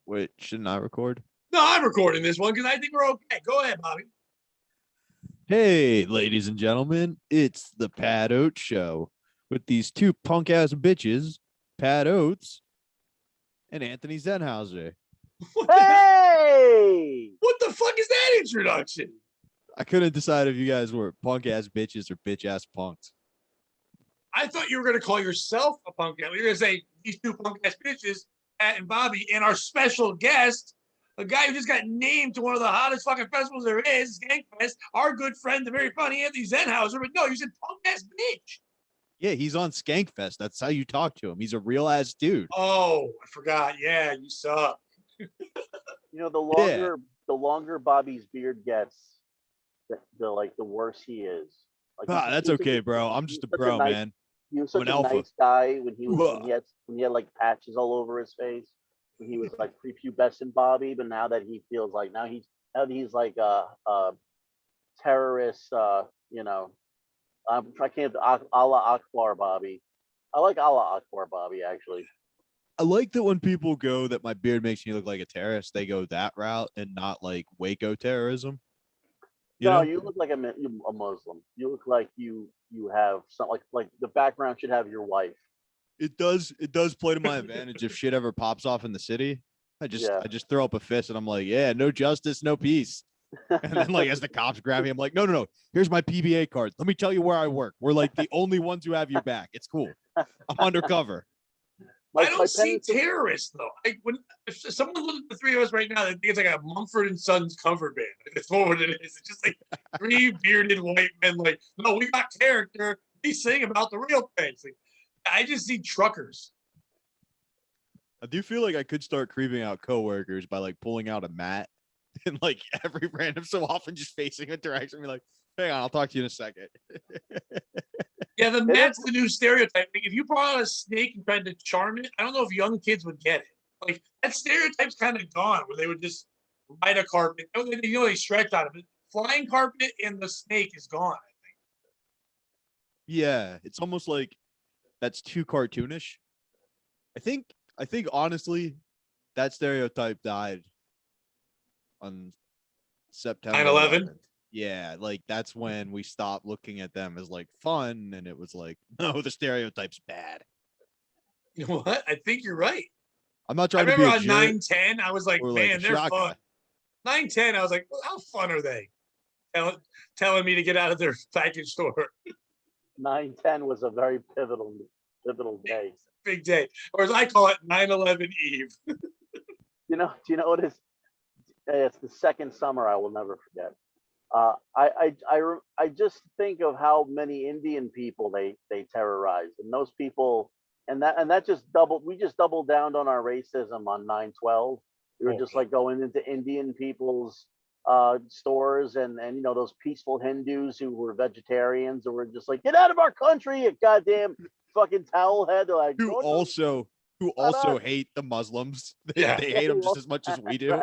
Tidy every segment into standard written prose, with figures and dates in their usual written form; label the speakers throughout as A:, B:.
A: Wait, shouldn't I record?
B: No, I'm recording this one because I think we're okay. Go ahead, Bobby.
A: Hey, ladies and gentlemen, it's the Pat Oates Show with these two punk ass bitches, Pat Oates and Anthony Zenhauser.
B: What the fuck is that introduction?
A: I couldn't decide if you guys were punk ass bitches or bitch ass punks.
B: I thought you were going to call yourself a punk ass. You're going to say these two punk ass bitches, Pat and Bobby, and our special guest, a guy who just got named to one of the hottest fucking festivals there is, Skankfest, our good friend, the very funny Anthony Zenhauser. But no, you said punk ass bitch.
A: Yeah, he's on Skankfest. That's how you talk to him. He's a real ass dude.
B: Oh, I forgot. Yeah, you suck.
C: You know, the longer Bobby's beard gets, the worse he is. Like,
A: that's okay, bro. I'm just a bro, man.
C: He was such a nice guy when he had like patches all over his face when he was like prepubescent Bobby, but now that he feels like now he's like a terrorist, I can't Allah Akbar Bobby. I like Allah Akbar Bobby actually.
A: I like that when people go that my beard makes me look like a terrorist, they go that route and not like Waco terrorism.
C: You look like a Muslim. You look like you have something like the background should have your wife.
A: It does play to my advantage if shit ever pops off in the city. I just throw up a fist and I'm like, yeah, no justice, no peace. And then like as the cops grab me, I'm like, no. Here's my PBA card. Let me tell you where I work. We're like the only ones who have your back. It's cool. I'm undercover.
B: I don't see terrorists though. If someone looks at the three of us right now, they think it's like a Mumford and Sons cover band. That's what it is. It's just like three bearded white men. Like, no, we got character. We sing about the real things. Like, I just see truckers.
A: I do feel like I could start creeping out coworkers by like pulling out a mat and like every random so often just facing a direction. Be like, hang on, I'll talk to you in a second.
B: Yeah, that's the new stereotype. Like, if you brought out a snake and tried to charm it, I don't know if young kids would get it. Like, that stereotype's kind of gone, where they would just ride a carpet. They stretch out of it. Flying carpet and the snake is gone, I think.
A: Yeah, it's almost like that's too cartoonish. I think honestly, that stereotype died on September
B: 9/11.
A: Yeah, like that's when we stopped looking at them as like fun, and it was like, no, the stereotype's bad.
B: You know what? I think you're right.
A: I'm not trying to be a jerk.
B: I remember on 9/10, I was like, man, they're fun. 9/10, I was like, well, how fun are they? Telling me to get out of their package store.
C: 9/10 was a very pivotal day.
B: Big day, or as I call it, 9/11 Eve.
C: Do you know what it is? It's the second summer I will never forget. I just think of how many Indian people they terrorized, and those people, and that just we doubled down on our racism on 9/12. We were just like going into Indian people's stores and those peaceful Hindus who were vegetarians who were just like, get out of our country, you goddamn fucking towel head. They're like,
A: who also hate the Muslims. They hate them just as much as we do.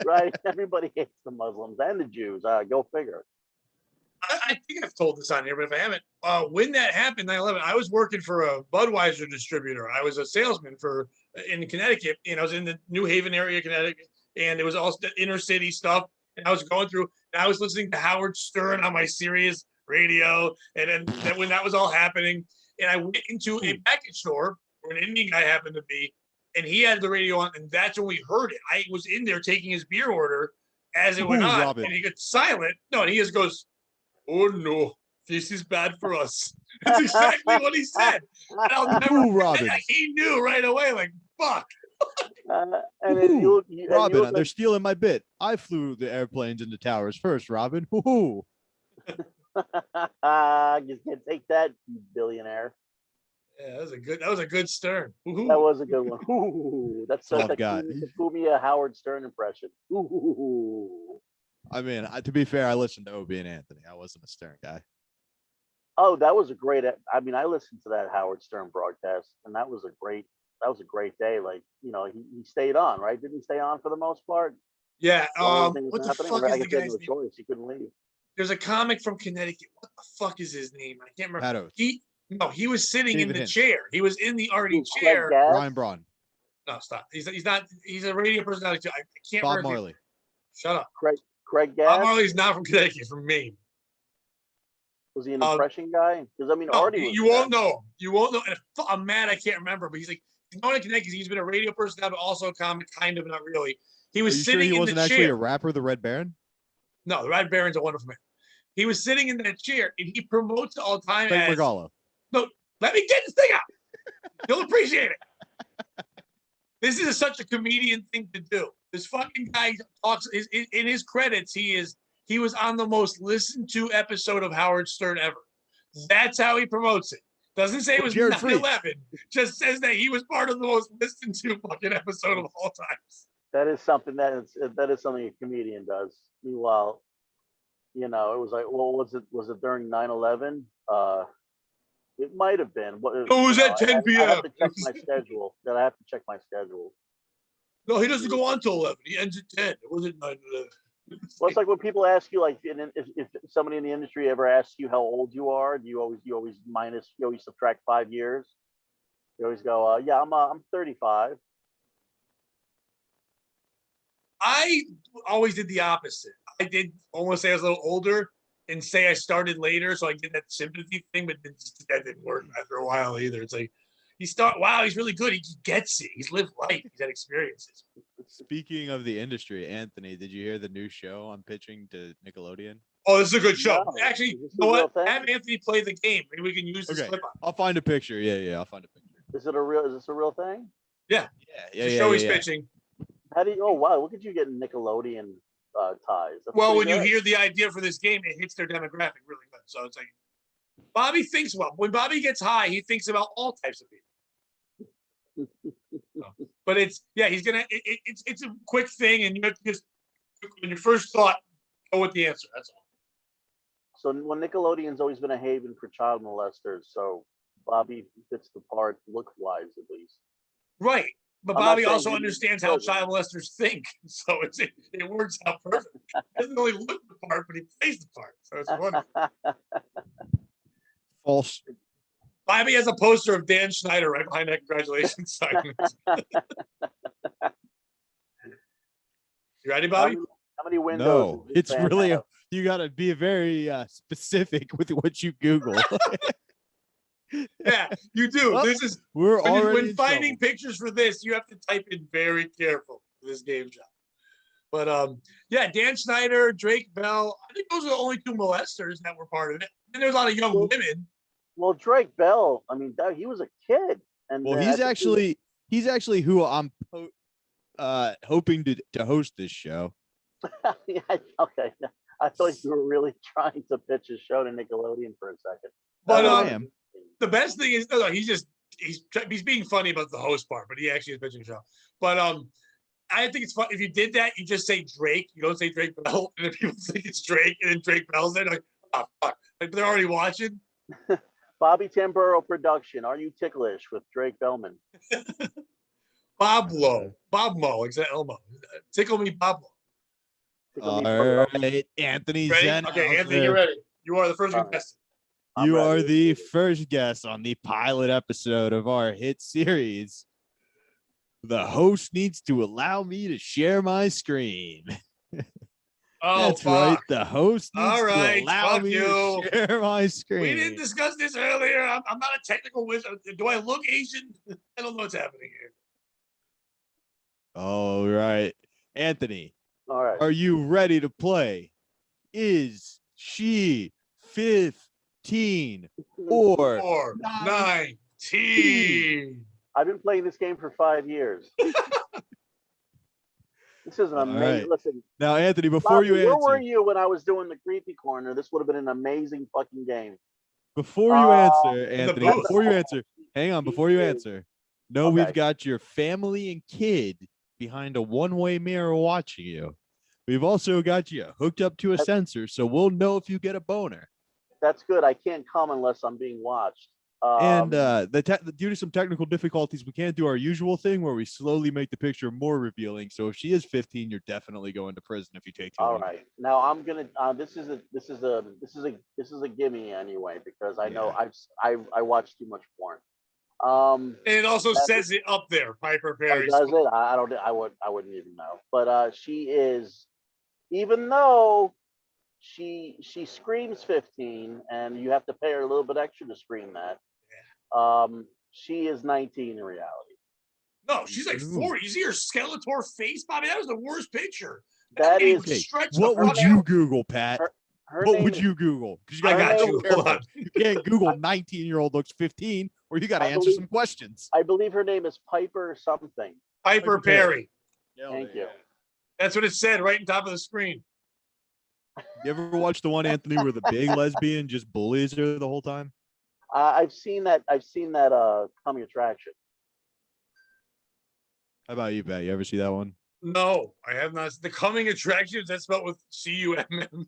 C: Right. Everybody hates the Muslims and the Jews. Go figure.
B: I think I've told this on here, but if I haven't, when that happened, 9/11, I was working for a Budweiser distributor. I was a salesman in Connecticut, and I was in the New Haven area, Connecticut, and it was all inner city stuff. And I was going through, and I was listening to Howard Stern on my Sirius radio, and then when that was all happening, and I went into a package store where an Indian guy happened to be, and he had the radio on, and that's when we heard it. I was in there taking his beer order as it went on, Robin. And he got silent. No, and he just goes, "Oh no, this is bad for us." That's exactly what he said. And I'll never
A: Robin.
B: He knew right away, like, fuck.
A: Robin, they're stealing my bit. I flew the airplanes into towers first, Robin.
C: You can't take that, you billionaire.
B: Yeah, that was a good Stern.
C: Ooh. That was a good one. Ooh, that's such a Fumia Howard Stern impression. Ooh.
A: I mean, to be fair, I listened to Obie and Anthony. I wasn't a Stern guy.
C: Oh, that was a great. I mean, I listened to that Howard Stern broadcast, and that was a great day. Like, he stayed on, right? Didn't he stay on for the most part?
B: Yeah. What the fuck is the guy's name?
C: Choice. He couldn't leave.
B: There's a comic from Connecticut. What the fuck is his name? I can't remember. He was sitting in the chair. He was in the Artie chair.
A: Ryan Braun.
B: No, stop. He's not. He's a radio personality too. I can't
A: Bob
B: remember.
A: Marley.
B: Shut up.
C: Craig
B: Bob
C: Gass?
B: Marley's not from Connecticut. He's from Maine.
C: Was he an impression guy? Because I mean,
B: No,
C: Artie was.
B: you won't know him. You won't know. And I'm mad I can't remember, but he's like he's known in Connecticut. He's been a radio personality, but also a comic, kind of, not really. He
A: Are
B: was
A: you sure
B: sitting
A: he
B: in
A: wasn't
B: the
A: actually a
B: chair.
A: rapper, the Red Baron?
B: No, the Red Baron's a wonderful man. He was sitting in that chair, and he promotes it all the time
A: Frank
B: as.
A: Regalo.
B: No, let me get this thing out. You'll appreciate it. This is such a comedian thing to do. This fucking guy talks in his credits. He was on the most listened to episode of Howard Stern ever. That's how he promotes it. Doesn't say it was 9/11. Just says that he was part of the most listened to fucking episode of all times.
C: That is something a comedian does. Meanwhile, it was like, well, was it during 9/11? It might have been.
B: It was at 10 p.m.
C: I have to check my schedule. I have to check my schedule.
B: No, he doesn't go on till 11. He ends at 10. It wasn't 9/11.
C: Well, it's like when people ask you, like, if somebody in the industry ever asks you how old you are, you always subtract 5 years. You always go, yeah, I'm 35.
B: I always did the opposite. I did almost say I was a little older and say I started later, so I get that sympathy thing, but that didn't work after a while either. It's like wow, he's really good. He gets it. He's lived life. He's had experiences.
A: Speaking of the industry, Anthony, did you hear the new show I'm pitching to Nickelodeon?
B: Oh, this is a good show.
C: No.
B: Actually, you know what? Have Anthony play the game. Maybe we can use this clip on.
A: I'll find a picture. Yeah, I'll find a picture.
C: Is this a real thing?
B: Yeah.
A: Yeah.
B: The show he's pitching.
C: How do you? Oh wow! Look at you getting Nickelodeon ties. That's
B: well, when
C: good.
B: you hear the idea for this game, it hits their demographic really good. So it's like Bobby thinks well. When Bobby gets high, he thinks about all types of people. But he's gonna. It's a quick thing, and you have to just when your first thought, go with the answer. That's all.
C: So when Nickelodeon's always been a haven for child molesters, so Bobby fits the part look-wise at least.
B: Right. But Bobby also understands how child molesters think, so it works out perfect. He doesn't only look the part, but he plays the part. So it's wonderful.
A: False.
B: Bobby has a poster of Dan Schneider right behind that congratulations sign. You ready, Bobby?
C: How many windows?
A: No, it's really you got to be very specific with what you Google.
B: Yeah, you do.
A: Well,
B: this is
A: we're already
B: when finding pictures for this, you have to type in very careful for this game job. But Dan Schneider, Drake Bell. I think those are the only two molesters that were part of it. And there's a lot of young women.
C: Well, Drake Bell, I mean, he was a kid. And
A: well, he's actually who I'm hoping to host this show.
C: Yeah, okay. I thought you were really trying to pitch a show to Nickelodeon for a second.
B: But the best thing is he's being funny about the host part, but he actually is pitching a show. But I think it's fun if you did that. You just say Drake. You don't say Drake Bell, and then people think it's Drake, and then Drake Bell's there. Like, oh fuck, like they're already watching.
C: Bobby Tamburo production. Are you ticklish with Drake Bellman?
B: Bob Mo, exactly. Elmo. Tickle me, Bob Mo.
A: All right, Anthony Zenhauser.
B: Okay, Anthony, you're ready. You are the first contestant.
A: You are the first guest on the pilot episode of our hit series. The host needs to allow me to share my screen.
B: Oh,
A: that's right. The host needs to allow me to share my screen.
B: We didn't discuss this earlier. I'm not a technical wizard. Do I look Asian? I don't know what's happening here.
A: All right. Anthony,
C: all right.
A: Are you ready to play? Is she 15 or
B: 19?
C: I've been playing this game for 5 years. This is an amazing.
A: Right.
C: Listen.
A: Now, Anthony, before you answer.
C: Where were you when I was doing the creepy corner? This would have been an amazing fucking game.
A: Before you answer, Anthony, before you answer, hang on, before you answer. No, okay. We've got your family and kid behind a one-way mirror watching you. We've also got you hooked up to a sensor, so we'll know if you get a boner.
C: That's good. I can't come unless I'm being watched.
A: And due to some technical difficulties, we can't do our usual thing where we slowly make the picture more revealing. So if she is 15, you're definitely going to prison if you take too long.
C: All right. Now I'm gonna. This is a gimme anyway because I know I watch too much porn. Um,
B: And it also
C: that-
B: says it up there, Piper
C: oh,
B: Perry.
C: does it? I don't. I wouldn't even know. But she is, even though she screams 15, and you have to pay her a little bit extra to scream that. She is 19 in reality.
B: No, she's like
A: Ooh.
B: 40. You see her Skeletor face, Bobby? That was the worst picture.
C: That is.
A: Okay,
B: stretch
A: what
B: the
A: would
B: fuck
A: you
B: out.
A: Google, Pat?
C: Her
A: What
C: name
A: would
C: is-
A: you Google? Because you
B: I
A: gotta
B: got
A: be
B: you.
A: careful.
B: Hold on.
A: You can't Google 19-year-old looks 15, or you got to
C: I
A: answer
C: believe-
A: some questions.
C: I believe her name is Piper something.
B: Piper Perry.
C: Thank you.
B: That's what it said right on top of the screen.
A: You ever watch the one, Anthony, where the big lesbian just bullies her the whole time?
C: I've seen that. Coming attraction.
A: How about you, Pat? You ever see that one?
B: No, I have not. The coming attractions, that's spelled with CUMM.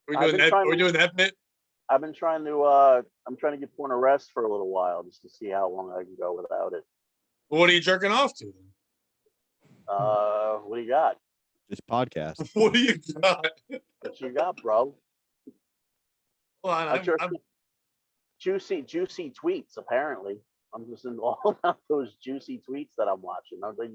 B: We're
C: I've
B: doing
C: been
B: that.
C: trying
B: We're
C: to-
B: doing that bit.
C: I've been trying to. I'm trying to give porn a rest for a little while just to see how long I can go without it.
B: What are you jerking off to?
C: What do you got?
A: This podcast.
B: What do you got?
C: What you got, bro?
B: Hold on,
C: I jerk-
B: I'm
C: juicy tweets. Apparently, I'm just in all about those juicy tweets that I'm watching. I'm like,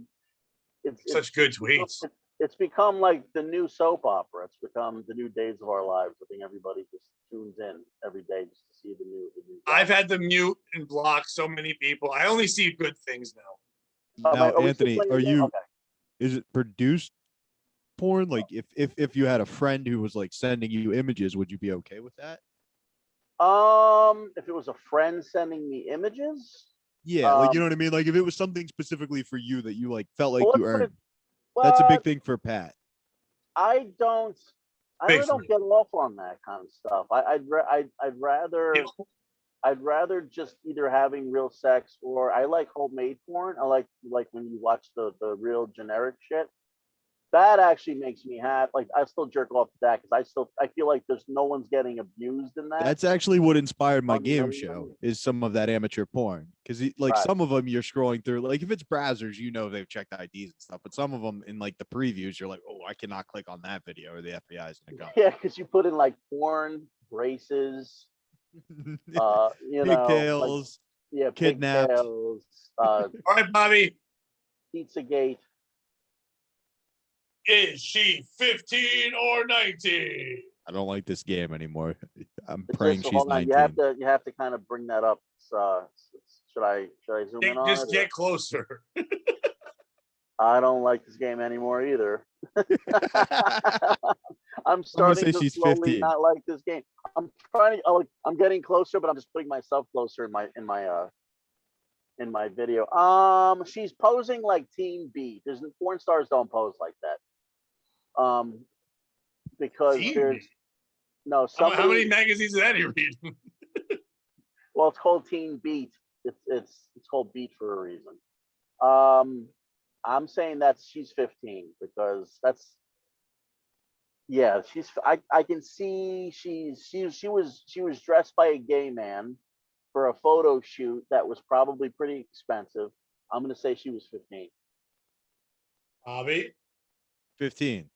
C: it's
B: such good tweets.
C: It's become like the new soap opera. It's become the new Days of Our Lives. I think everybody just tunes in every day just to see the new.
B: I've had to mute and block so many people. I only see good things now.
A: Now,
C: are we still
A: Anthony,
C: playing
A: are
C: the game?
A: you?
C: Okay.
A: Is it produced porn? Like, if you had a friend who was like sending you images, would you be okay with that?
C: If it was a friend sending me images,
A: Yeah, like you know what I mean. Like if it was something specifically for you that you like felt like
C: well,
A: you
C: let's put
A: earned.
C: it-
A: That's a
C: well,
A: big thing for Pat.
C: I
B: Big
C: really don't
B: for
C: get off on that kind of stuff. I'd rather just either having real sex, or I like homemade porn. I like when you watch the real generic shit. That actually makes me happy. Like I still jerk off to that because I feel like there's no one's getting abused in that.
A: That's actually what inspired my game
C: Amazing.
A: show is some of that amateur porn. Because like
C: Right.
A: some of them you're scrolling through, like if it's browsers, you know they've checked IDs and stuff. But some of them in like the previews, you're like, oh, I cannot click on that video or the FBI is gonna come.
C: Yeah, because you put in like porn, braces, you know, like,
A: Pigtails.
C: yeah,
A: kidnapped.
C: pigtails,
B: All right, Bobby.
C: Pizzagate.
B: Is she 15 or 19?
A: I don't like this game anymore. I'm
C: It's
A: praying
C: just-
A: she's
C: hold on,
A: 19.
C: you have to kind of bring that up. Should I zoom in on
B: Just
C: it?
B: get closer.
C: I don't like this game anymore either. I'm
A: say
C: starting to
A: she's
C: slowly
A: 15.
C: not like this game. I'm trying to. Oh, I'm getting closer, but I'm just putting myself closer in my video. She's posing like Teen Beat. There's porn stars don't pose like that. Because
B: Teen
C: there's
B: Beat?
C: no
B: How many
C: somebody.
B: magazines did that you read?
C: Well, it's called Teen Beat. It's called Beat for a reason. I'm saying that she's 15 because that's. Yeah, I can see she was dressed by a gay man for a photo shoot that was probably pretty expensive. I'm gonna say she was 15.
B: Bobby.
A: 15. I'm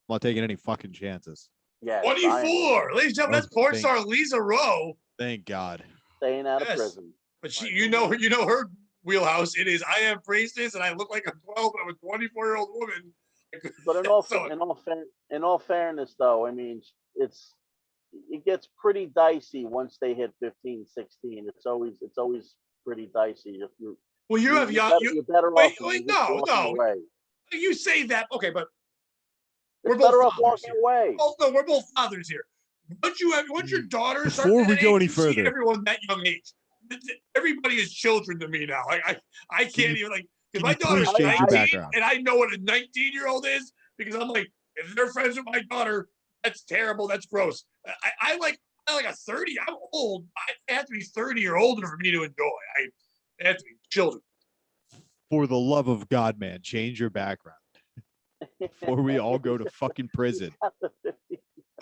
A: not taking any fucking chances.
C: Yeah,
B: 24. Ladies and gentlemen, that's porn
A: Thank-
B: star Lisa Rowe.
A: Thank God.
C: staying out of
B: Yes.
C: prison.
B: But you know her wheelhouse. It is I am priestess and I look like a 12, but I'm a 24-year-old woman.
C: But in all fairness, though, I mean, it gets pretty dicey once they hit 15, 16. It's always pretty dicey. If you
B: Well, you have young.
C: you're better
B: wait,
C: off
B: wait,
C: just
B: no,
C: walking
B: no.
C: away.
B: You say that, okay, but
C: You're
B: we're both
C: better off
B: fathers
C: walking
B: here.
C: away.
B: Oh no, we're both fathers here. Once your daughter starts
A: Before
B: at
A: we
B: that
A: go
B: age,
A: any
B: you see
A: further.
B: everyone that young age. Everybody is children to me now. I can't even like because my
A: you please
B: daughter's
A: change your
B: 19
A: background?
B: and I know what a 19-year-old is because I'm like, if they're friends with my daughter, that's terrible. That's gross. I like a 30. I'm old. I have to be 30 or older for me to enjoy. I have to be children.
A: For the love of God, man, change your background. Before we all go to fucking prison.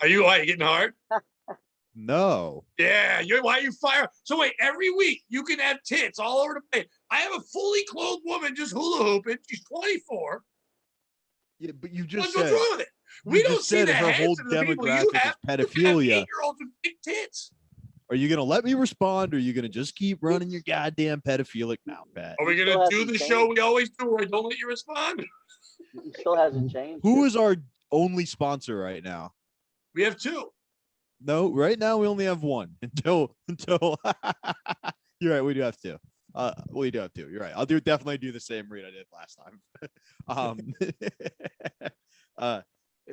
B: Are you getting hard?
A: No.
B: Yeah, why you fire? So wait, every week you can have tits all over the place. I have a fully clothed woman just hula hooping. She's 24.
A: Yeah, but you just
B: What's
A: said
B: wrong with it?
A: you
B: We
A: just
B: don't see
A: said
B: the
A: her
B: heads
A: whole
B: of the people you
A: demographic
B: have.
A: is pedophilia.
B: 8-year-olds with big tits.
A: Are you gonna let me respond, or are you gonna just keep running your goddamn pedophilic mouth, Pat?
B: Are we
C: Still
B: gonna do
C: hasn't
B: the
C: changed.
B: show we always do where I don't let you respond?
C: He still hasn't changed.
A: Who
C: it.
A: is our only sponsor right now?
B: We have two.
A: No, right now we only have one until you're right. We do have two. We do have two. You're right. I'll definitely do the same read I did last time.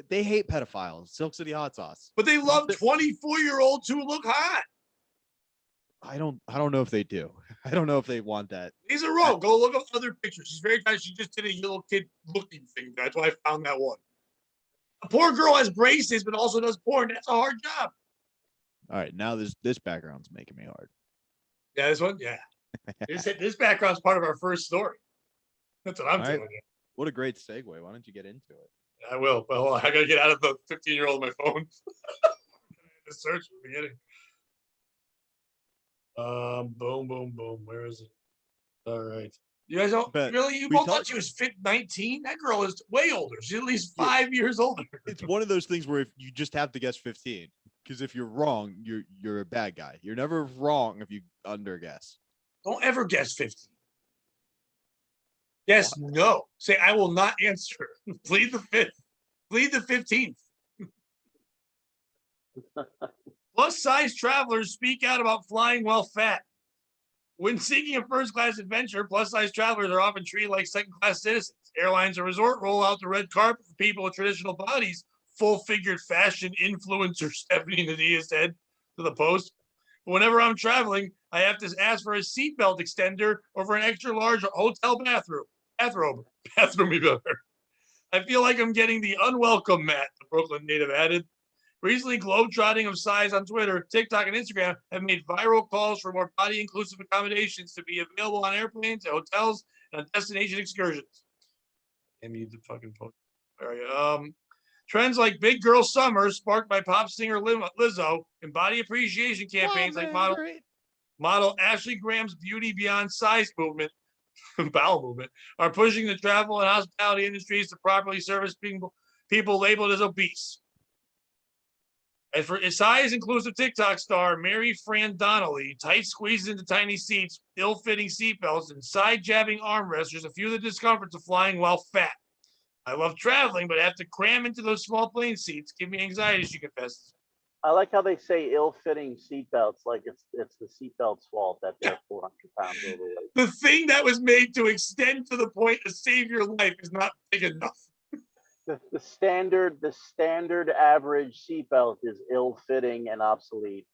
A: They hate pedophiles. Silk City Hot Sauce.
B: But they love 24-year-olds who look hot.
A: I don't know if they do. I don't know if they want that.
B: He's a rogue. Go look up other pictures. She's very tight. She just did a little kid looking thing. That's why I found that one. A poor girl has braces, but also does porn. That's a hard job.
A: All right, now this background's making me hard.
B: Yeah, this one. Yeah, this background's part of our first story. That's what I'm telling you.
A: What a great segue. Why don't you get into it?
B: I will. Well, I gotta get out of the 15-year-old on my phone. The search from the beginning. Boom, boom, boom. Where is it? All right. You guys don't really. You both thought she was 19. That girl is way older. She's at least 5 years older.
A: It's one of those things where if you just have to guess 15, because if you're wrong, you're a bad guy. You're never wrong if you underguess.
B: Don't ever guess 15. Yes, no. Say I will not answer. Plead the 5th. Plead the 15th. Plus size travelers speak out about flying while fat. When seeking a first-class adventure, plus-size travelers are often treated like second-class citizens. Airlines and resort roll out the red carpet for people with traditional bodies. Full-figured fashion influencer Stephanie Nadia said to the Post. But whenever I'm traveling, I have to ask for a seatbelt extender or for an extra-large hotel bathrobe. Bathroom, even better. I feel like I'm getting the unwelcome mat, the Brooklyn native added. Recently, globetrotting of size on Twitter, TikTok, and Instagram have made viral calls for more body-inclusive accommodations to be available on airplanes, at hotels, and on destination excursions. I need the fucking post. All right. Trends like Big Girl Summer, sparked by pop singer Lizzo, and body appreciation campaigns like model Ashley Graham's Beauty Beyond Size movement, bowel movement, are pushing the travel and hospitality industries to properly service people labeled as obese. As for size-inclusive TikTok star Mary Fran Donnelly, tight squeezes into tiny seats, ill-fitting seatbelts, and side-jabbing armrests are a few of the discomforts of flying while fat. I love traveling, but I have to cram into those small plane seats. Give me anxiety, she confesses.
C: I like how they say ill-fitting seatbelts, like it's the seatbelt's fault that they're 400 pounds overweight.
B: The thing that was made to extend to the point to save your life is not big enough.
C: The standard average seatbelt is ill-fitting and obsolete.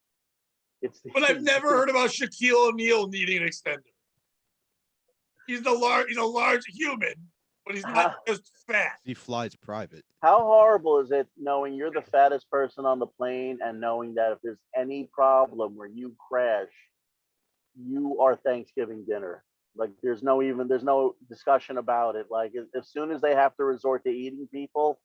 B: But I've never heard about Shaquille O'Neal needing an extender. He's a large human, but he's not just fat.
A: He flies private.
C: How horrible is it knowing you're the fattest person on the plane and knowing that if there's any problem where you crash, you are Thanksgiving dinner? Like there's no discussion about it. Like as soon as they have to resort to eating people,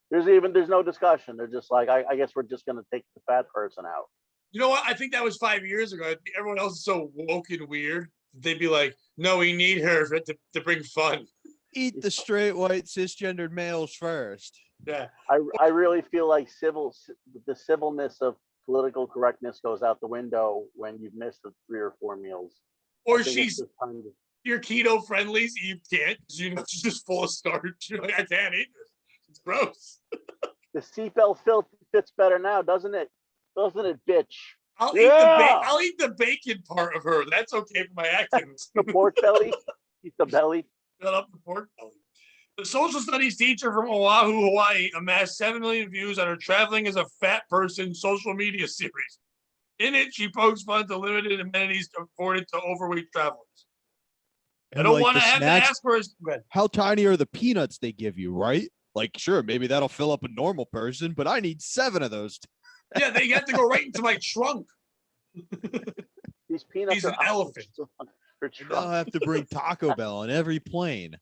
C: there's no discussion. They're just like, I guess we're just gonna take the fat person out.
B: You know what? I think that was 5 years ago. Everyone else is so woke and weird. They'd be like, no, we need her to bring fun.
A: Eat the straight white cisgendered males first.
B: Yeah.
C: I really feel like the civilness of political correctness goes out the window when you've missed the 3 or 4 meals.
B: Or you're keto friendly, so you can't, because she's just full of starch. You're like, I can't eat this. It's gross.
C: The seatbelt fits better now, doesn't it? Doesn't it, bitch?
B: I'll eat the bacon part of her. That's okay for my Atkins.
C: The pork belly. Eat the belly.
B: Fill up the pork belly. The social studies teacher from Oahu, Hawaii, amassed 7 million views on her traveling as a fat person social media series. In it, she pokes fun to limited amenities afforded to overweight travelers.
A: And
B: I don't want to have to ask for a...
A: How tiny are the peanuts they give you, right? Like, sure, maybe that'll fill up a normal person, but I need 7 of those.
B: Yeah, they have to go right into my trunk.
C: These peanuts
B: He's an elephant.
A: I'll have to bring Taco Bell on every plane.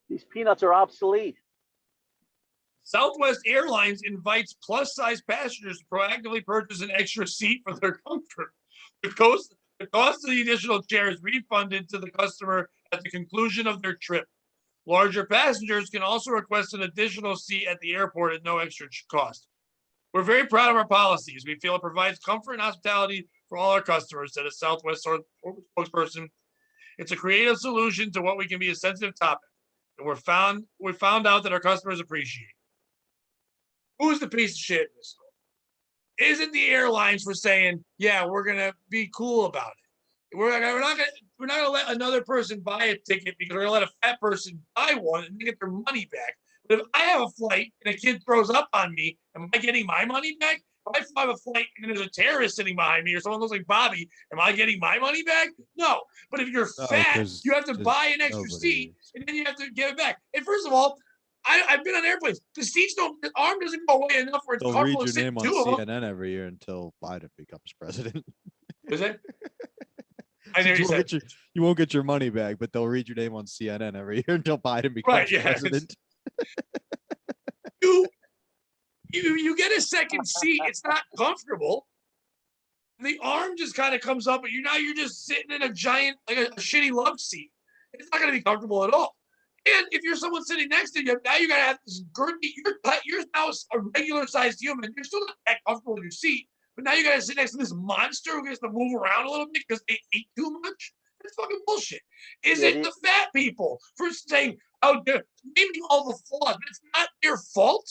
C: These peanuts are obsolete.
B: Southwest Airlines invites plus-size passengers to proactively purchase an extra seat for their comfort. The cost of the additional chair is refunded to the customer at the conclusion of their trip. Larger passengers can also request an additional seat at the airport at no extra cost. We're very proud of our policies. We feel it provides comfort and hospitality for all our customers, said a Southwest spokesperson. It's a creative solution to what we can be a sensitive topic. And we found out that our customers appreciate. Who's the piece of shit in this story? Isn't the airlines for saying, yeah, we're gonna be cool about it. We're not gonna let another person buy a ticket because we're gonna let a fat person buy one and they get their money back. But if I have a flight and a kid throws up on me, am I getting my money back? If I have a flight and there's a terrorist sitting behind me or someone looks like Bobby, am I getting my money back? No. But if you're fat, you have to buy an extra seat and then you have to give it back. And first of all, I've been on airplanes. The seats the arm doesn't go away enough where it's
A: They'll
B: comfortable
A: read
B: to
A: your
B: sit
A: name on
B: two of them.
A: CNN every year until Biden becomes president.
B: Is it? I never said
A: you won't get your money back, but they'll read your name on CNN every year until Biden becomes president.
B: You get a second seat. It's not comfortable. The arm just kind of comes up, but you're just sitting in a giant, like a shitty love seat. It's not going to be comfortable at all. And if you're someone sitting next to you, now you got to have this girthy. You're now a regular sized human. You're still not that comfortable in your seat, but now you got to sit next to this monster who gets to move around a little bit because they ate too much. That's fucking bullshit. Is it the fat people for saying, oh, they're naming all the flaws? But it's not their fault.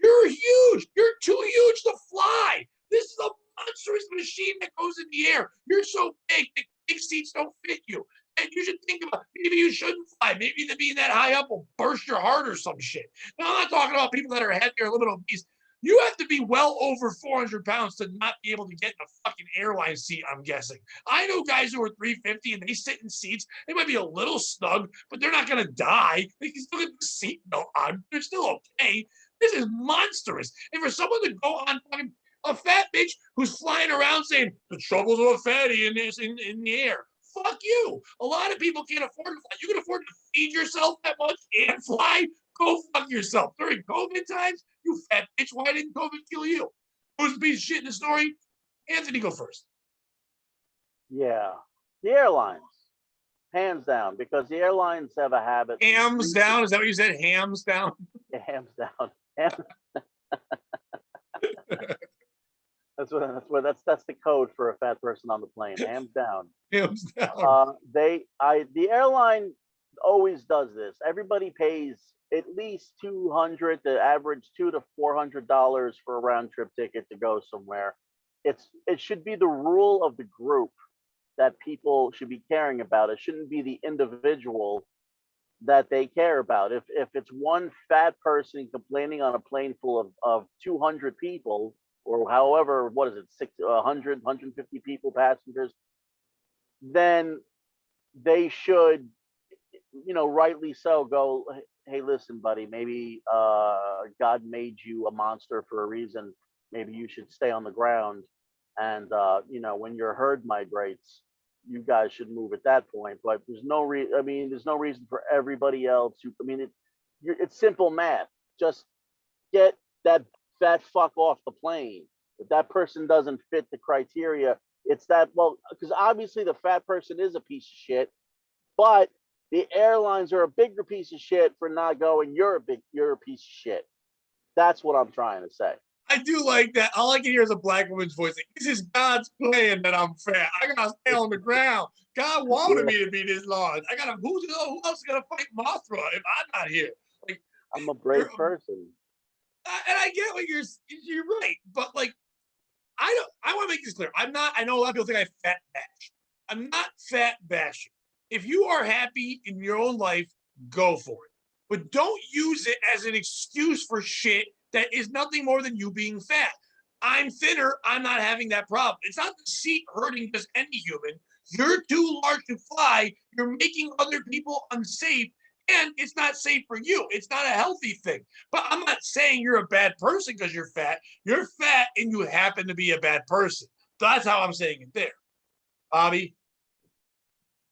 B: You're huge. You're too huge to fly. This is a monstrous machine that goes in the air. You're so big that big seats don't fit you. And you should think about maybe you shouldn't fly. Maybe the being that high up will burst your heart or some shit. Now, I'm not talking about people that are heavy or a little bit obese. You have to be well over 400 pounds to not be able to get in a fucking airline seat, I'm guessing. I know guys who are 350 and they sit in seats. They might be a little snug, but they're not going to die. They can still get the seat belt on. They're still okay. This is monstrous. And for someone to go on fucking a fat bitch who's flying around saying the troubles of a fatty in the air. Fuck you. A lot of people can't afford to fly. You can afford to feed yourself that much and fly? Go fuck yourself. During COVID times, you fat bitch, why didn't COVID kill you? Who's the piece of shit in the story? Anthony, go first.
C: Yeah. The airlines. Hands down, because the airlines have a habit.
B: Hams down? Is that what you said? Hams down?
C: Yeah, hands down. That's the code for a fat person on the plane. Hands down.
B: Hams down.
C: The airline always does this. Everybody pays at least $200, the average $200 to $400 for a round trip ticket to go somewhere. It should be the rule of the group that people should be caring about. It shouldn't be the individual that they care about. If it's one fat person complaining on a plane full of 200 people, or however, what is it, 100, 150 people, passengers, then they should, rightly so, go, hey, listen, buddy, maybe God made you a monster for a reason. Maybe you should stay on the ground. And, when your herd migrates, you guys should move at that point. But there's no reason for everybody else it's simple math. Just get that fat fuck off the plane. If that person doesn't fit the criteria, it's that, because obviously the fat person is a piece of shit, but the airlines are a bigger piece of shit for not going, you're a piece of shit. That's what I'm trying to say.
B: I do like that. All I can hear is a black woman's voice. Like, this is God's plan that I'm fat. I gotta stay on the ground. God wanted me to be this large. Who else is gonna fight Mothra if I'm not here? Like,
C: I'm a brave person.
B: And I get what you're right, but like, I want to make this clear. I know a lot of people think I fat bash. I'm not fat bashing. If you are happy in your own life, go for it. But don't use it as an excuse for shit that is nothing more than you being fat. I'm thinner. I'm not having that problem. It's not the seat hurting just any human. You're too large to fly. You're making other people unsafe, and it's not safe for you. It's not a healthy thing. But I'm not saying you're a bad person because you're fat. You're fat, and you happen to be a bad person. That's how I'm saying it there. Bobby?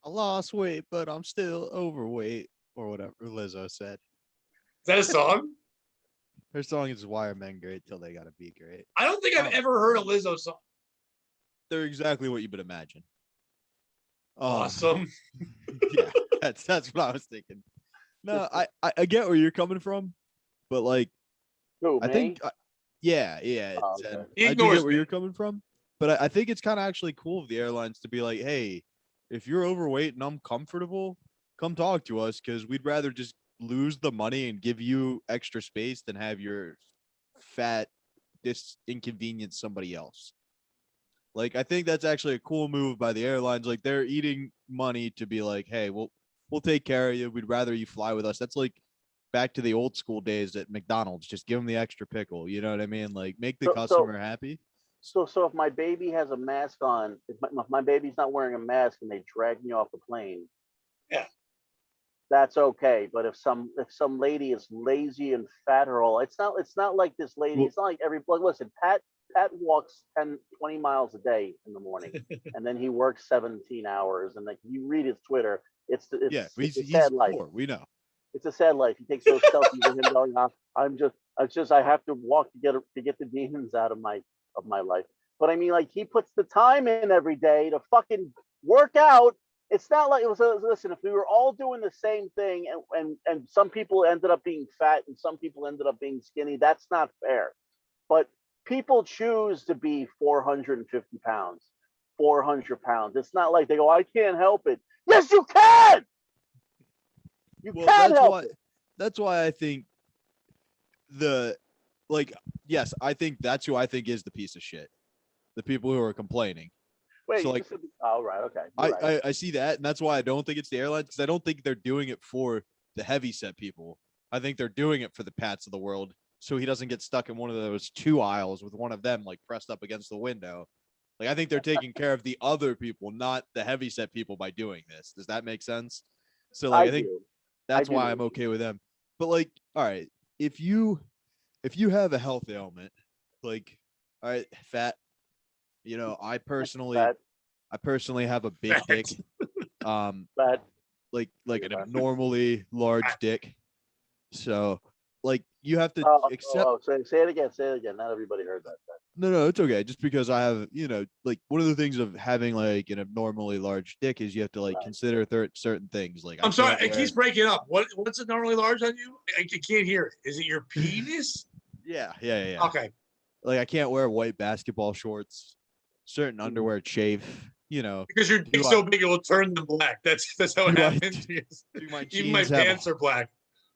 A: I lost weight, but I'm still overweight, or whatever Lizzo said.
B: Is that a song?
A: Her song is "Why Are Men Great Till They Gotta Be Great."
B: I don't think I've ever heard a Lizzo song.
A: They're exactly what you would imagine.
B: Awesome.
A: Yeah, that's what I was thinking. No, I get where you're coming from, but like,
C: Who,
A: I think Yeah.
C: Okay.
B: He
A: I do
B: ignores
A: get where
B: me.
A: you're coming from, but I think it's kind of actually cool of the airlines to be like, hey, if you're overweight and uncomfortable, come talk to us because we'd rather just lose the money and give you extra space than have your fat inconvenience somebody else. Like, I think that's actually a cool move by the airlines. Like, they're eating money to be like, hey, we'll take care of you. We'd rather you fly with us. That's like back to the old school days at McDonald's. Just give them the extra pickle. You know what I mean? Like, make the customer happy.
C: So if my baby has a mask on, if my baby's not wearing a mask and they drag me off the plane,
B: Yeah.
C: that's okay. But if some lady is lazy and fat or all, it's not like this lady. It's not like listen, Pat walks 10, 20 miles a day in the morning, and then he works 17 hours. And like you read his Twitter, it's a sad life.
A: Poor, we know.
C: It's a sad life. He takes those selfies of him going, I have to walk to get the demons out of my life. But I mean, like he puts the time in every day to fucking work out. It's not like it was. Listen, if we were all doing the same thing, and some people ended up being fat and some people ended up being skinny, that's not fair. But people choose to be 450 pounds, 400 pounds. It's not like they go, I can't help it. Yes, you can. You can help it.
A: That's why I think yes, I think that's who I think is the piece of shit. The people who are complaining.
C: Wait,
A: so like,
C: right, okay.
A: I see that, and that's why I don't think it's the airlines, because I don't think they're doing it for the heavy set people. I think they're doing it for the Pats of the world, so he doesn't get stuck in one of those two aisles with one of them like pressed up against the window. Like, I think they're taking care of the other people, not the heavy set people, by doing this. Does that make sense? So like, I think that's why I'm okay with them. But like, all right, if you have a health ailment, like, all right, fat, you know, I personally have a big dick. Like an abnormally large dick. So like, you have to accept.
C: Say it again. Say it again. Not everybody heard that.
A: No, it's okay. Just because I have, like, one of the things of having like an abnormally large dick is you have to like consider certain things. Like,
B: I'm sorry, it keeps breaking up. What's it normally large on you? I can't hear it. Is it your penis?
A: Yeah.
B: Okay.
A: Like, I can't wear white basketball shorts, certain underwear chafe,
B: because your dick's so big it will turn them black. That's how it happens. Even my pants are black.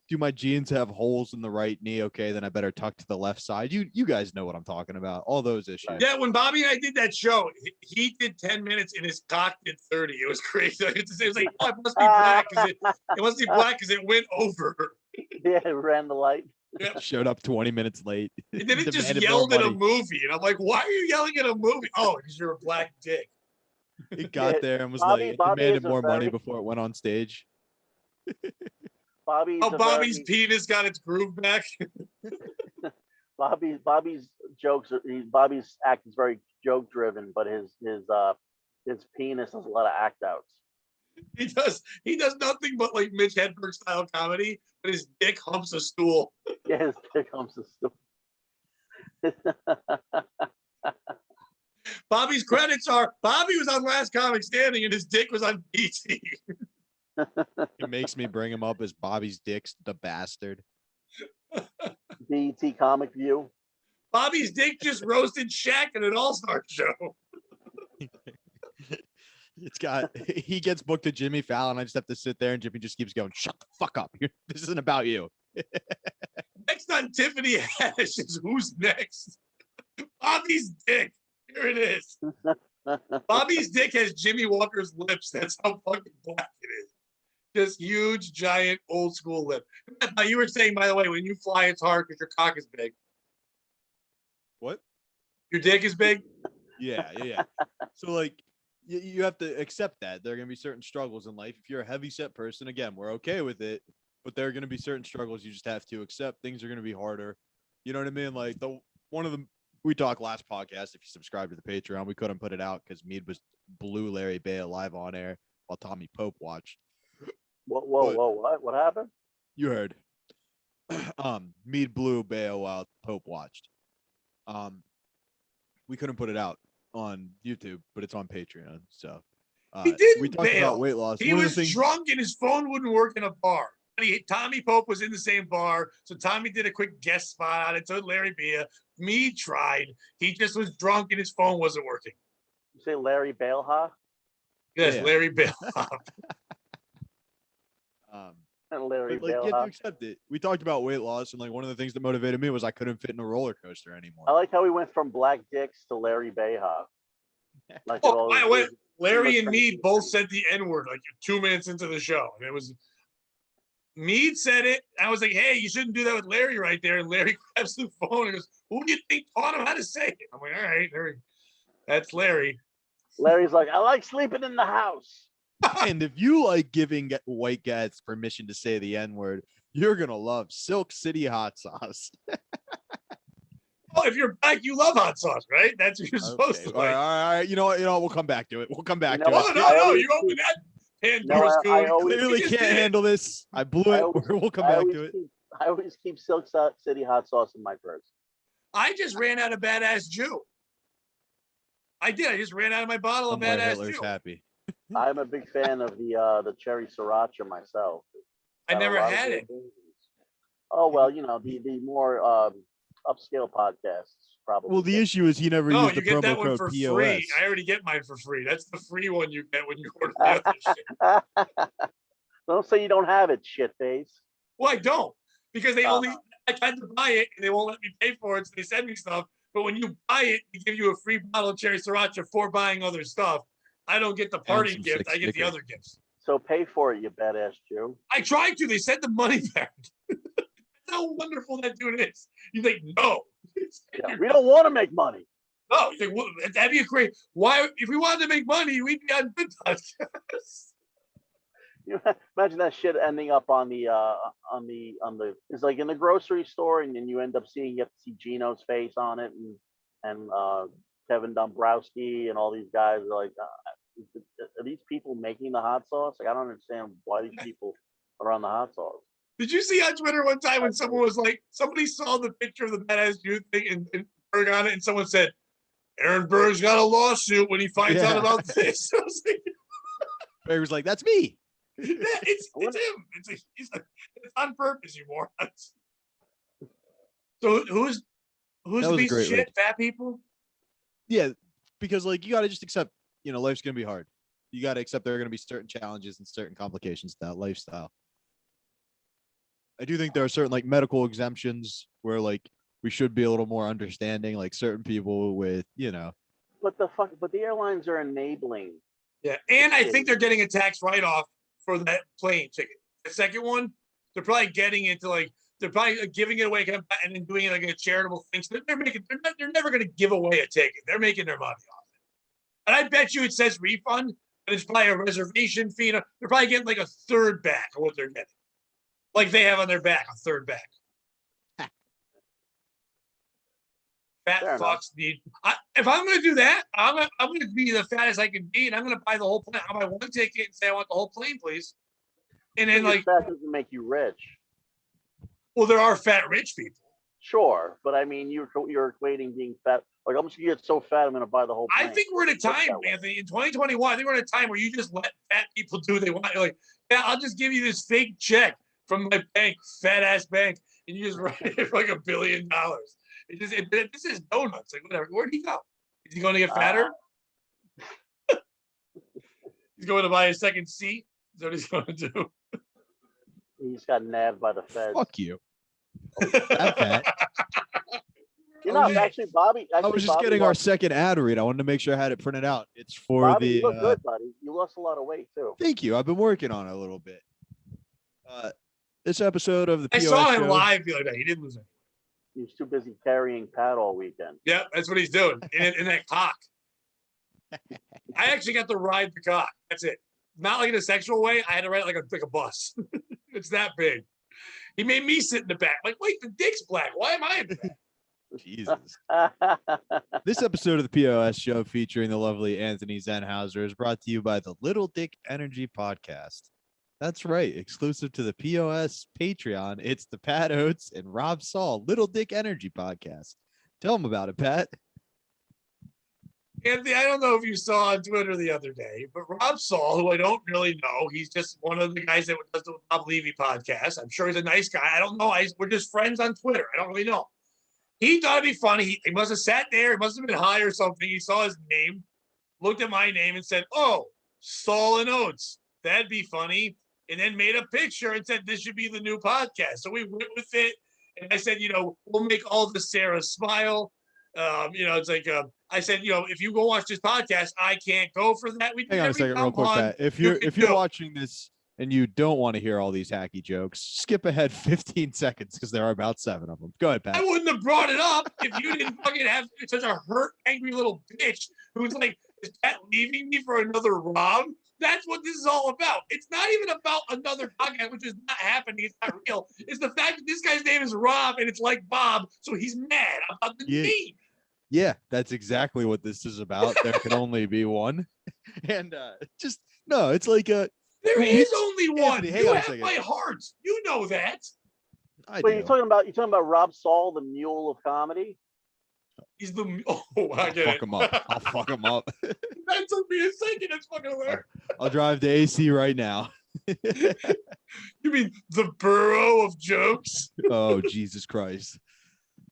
A: Do my jeans have holes in the right knee? Okay, then I better tuck to the left side. You guys know what I'm talking about. All those issues.
B: Yeah, when Bobby and I did that show, he did 10 minutes and his cock did 30. It was crazy. It was like, oh, it must be black because it went over.
C: Yeah, it ran the light.
B: Yep.
A: Showed up 20 minutes late.
B: And then it just yelled at a movie. And I'm like, why are you yelling at a movie? Oh, because you're a black dick.
A: It got there and was demanded more money before it went on stage.
B: Bobby's penis got its groove back.
C: Bobby's act is very joke driven, but his penis has a lot of act outs.
B: He does nothing but like Mitch Hedberg style comedy, but his dick humps a stool.
C: Yeah, his dick humps a stool.
B: Bobby's credits are Bobby was on Last Comic Standing and his dick was on BT.
A: It makes me bring him up as Bobby's dick's the bastard.
C: BT Comic View.
B: Bobby's dick just roasted Shaq in an All-Star show.
A: He gets booked to Jimmy Fallon. I just have to sit there and Jimmy just keeps going, shut the fuck up. This isn't about you.
B: Next on Tiffany Haddish is Who's Next? Bobby's dick. Here it is. Bobby's dick has Jimmy Walker's lips. That's how fucking black it is. Just huge, giant, old school lip. You were saying, by the way, when you fly, it's hard because your cock is big.
A: What?
B: Your dick is big?
A: Yeah. So, like, you have to accept that. There are going to be certain struggles in life. If you're a heavy set person, again, we're okay with it. But there are going to be certain struggles you just have to accept. Things are going to be harder. You know what I mean? Like, we talked last podcast. If you subscribe to the Patreon, we couldn't put it out because Mead blew Larry Bea live on air while Tommy Pope watched.
C: What happened?
A: You heard. Mead blew Bea while Pope watched. We couldn't put it out on YouTube, but it's on Patreon. So
B: he didn't
A: we talked about weight loss.
B: He was drunk and his phone wouldn't work in a bar. Tommy Pope was in the same bar, so Tommy did a quick guest spot on it. So Larry Bea. Me tried. He just was drunk and his phone wasn't working.
C: You say Larry Baleha?
B: Yes,
A: Yeah.
B: Larry Bell.
C: Larry
A: But like, you have to
C: Baleha.
A: accept it. We talked about weight loss, and like one of the things that motivated me was I couldn't fit in a roller coaster anymore.
C: I like how we went from Black Dicks to Larry Beha. Like it
B: Oh,
C: all
B: by the way,
C: is-
B: Larry and Mead
C: transition.
B: both said the N-word like 2 minutes into the show. And it was Mead said it. I was like, hey, you shouldn't do that with Larry right there. And Larry grabs the phone and goes, who do you think taught him how to say it? I'm like, all right, Larry. That's Larry.
C: Larry's like, I like sleeping in the house.
A: And if you like giving white guys permission to say the N-word, you're gonna love Silk City hot sauce.
B: Well, if you're black, you love hot sauce, right? That's what you're supposed to
A: All right,
B: like.
A: all right. You know what? We'll come back to it. We'll come back
C: You
A: to
C: know
A: it.
B: Oh,
C: what?
B: no,
C: I
B: no,
C: always
B: you open
C: keep-
B: that
C: No,
B: Pandora's
C: I
B: School.
C: always-
A: Clearly
B: You just
A: can't
B: did it.
A: handle this. I blew
C: I
A: it.
C: always-
A: We'll come
C: I
A: back
C: always
A: to it.
C: I always keep Silk City hot sauce in my purse.
B: I just ran out of Badass Jew. I did. I just ran out of my bottle of
A: Somewhere
B: Badass
A: Hitler's
B: Jew.
A: happy.
C: I'm a big fan of the cherry sriracha myself.
B: I
C: Got a
B: never
C: lot of
B: had
C: good
B: it.
C: things. Oh well, you know the more upscale podcasts probably.
A: Well, the
C: get-
A: issue is he never
B: No,
A: used the
B: you get that
A: promo
B: one
A: code
B: for
A: POS.
B: free. I already get mine for free. That's the free one you get when you order the other shit.
C: Don't say you don't have it, shitface.
B: Well, I don't because they only.
C: Uh-huh.
B: I tried to buy it and they won't let me pay for it, so they send me stuff. But when you buy it, they give you a free bottle of cherry sriracha for buying other stuff. I don't get the party
A: some
B: gift.
A: sick
B: I get the
A: stickers.
B: other gifts.
C: So pay for it, you badass Jew.
B: I tried to. They sent the money back. That's how wonderful that dude is. He's like, no.
C: Yeah, we don't want to make money.
B: No, he's like, well, that'd be a great. Why, if we wanted to make money, we'd be on Good Podcast.
C: You imagine that shit ending up on the it's like in the grocery store, and then you end up seeing, you have to see Gino's face on it, and Kevin Dombrowski and all these guys are like, are these people making the hot sauce? Like, I don't understand why these people are on the hot sauce.
B: Did you see on Twitter one time when someone was like, somebody saw the picture of the Badass Jew thing and Berg on it, and someone said, Aaron Berg's got a lawsuit when he finds out about this. I was like,
A: Barry was like, "That's me."
B: yeah, it's him. It's on purpose, you morons. So who's
A: That
B: the
A: was a
B: piece of
A: great
B: shit?
A: read.
B: Fat people?
A: Yeah, because like you got to just accept, life's gonna be hard. You got to accept there are gonna be certain challenges and certain complications to that lifestyle. I do think there are certain like medical exemptions where like we should be a little more understanding, like certain people with,
C: But the airlines are enabling.
B: Yeah, and I think they're getting a tax write-off for that plane ticket. The second one, they're probably getting it to like, they're probably giving it away and then doing it like a charitable thing. So they're never going to give away a ticket. They're making their money off it. And I bet you it says refund, but it's probably a reservation fee. They're probably getting like a third back of what they're getting. Like they have on their back, a third back. Fat
C: Fair
B: fucks need. If I'm going to do that, I'm going to be the fattest I can be, and I'm going to buy the whole plane. I'll buy one ticket and say I want the whole plane, please. And then like,
C: that doesn't make you rich.
B: well, there are fat rich people.
C: Sure, but I mean, you're equating being fat. Like, I'm just gonna get so fat, I'm gonna buy the whole
B: I
C: plane.
B: think we're at a time,
C: that way.
B: Anthony, in 2021. I think we're at a time where you just let fat people do what they want. You're like, yeah, I'll just give you this fake check from my bank, fat ass bank, and you just write it for like $1 billion. This is donuts. Like whatever. Where'd he go? Is he going to get fatter? He's going to buy a second seat. Is that what he's going to do?
C: He just got nabbed by the feds.
A: fuck you. Fat.
C: You know, actually, Bobby.
A: I was just
C: Bobby
A: getting our
C: lost-
A: second ad read. I wanted to make sure I had it printed out. It's for
C: Bobby,
A: the.
C: you look good, buddy. You lost a lot of weight too.
A: Thank you. I've been working on it a little bit. This episode of the
B: I
A: POS
B: saw him
A: show,
B: live the other day. He didn't lose it.
C: He was too busy carrying Pat all weekend.
B: Yeah, that's what he's doing in that cock. I actually got to ride the cock. That's it. Not like in a sexual way. I had to ride it like a bus. It's that big. He made me sit in the back. Like, wait, the dick's black. Why am I in the back?
A: Jesus. This episode of the POS show featuring the lovely Anthony Zenhauser is brought to you by the Little Dick Energy Podcast. That's right. Exclusive to the POS Patreon, it's the Pat Oates and Rob Saul Little Dick Energy Podcast. Tell them about it, Pat.
B: Anthony, I don't know if you saw on Twitter the other day, but Rob Saul, who I don't really know, he's just one of the guys that does the Bob Levy podcast. I'm sure he's a nice guy. I don't know. We're just friends on Twitter. I don't really know. He thought it'd be funny. He must have sat there. He must have been high or something. He saw his name, looked at my name, and said, "Oh, Saul and Oates. That'd be funny." And then made a picture and said, "This should be the new podcast." So we went with it. And I said, we'll make all the Sarah smile. It's like I said, if you go watch this podcast, I can't go for that. We
A: Hang on a second, real quick, Pat. If you're watching this and you don't want to hear all these hacky jokes, skip ahead 15 seconds because there are about 7 of them. Go ahead, Pat.
B: I wouldn't have brought it up if you didn't fucking have such a hurt, angry little bitch who's like, "Is Pat leaving me for another Rob?" That's what this is all about. It's not even about another podcast, which is not happening. It's not real. It's the fact that this guy's name is Rob and it's like Bob, so he's mad about the name.
A: Yeah, that's exactly what this is about. There can only be one. And it's like
B: there is only one.
A: Anthony,
B: you have my heart. You know that.
C: Wait, you're talking about Rob Saul, the mule of comedy?
B: He's the I get it.
A: I'll fuck him up.
B: That took me a second. It's fucking hilarious.
A: I'll drive to AC right now.
B: You mean the borough of jokes?
A: Oh, Jesus Christ.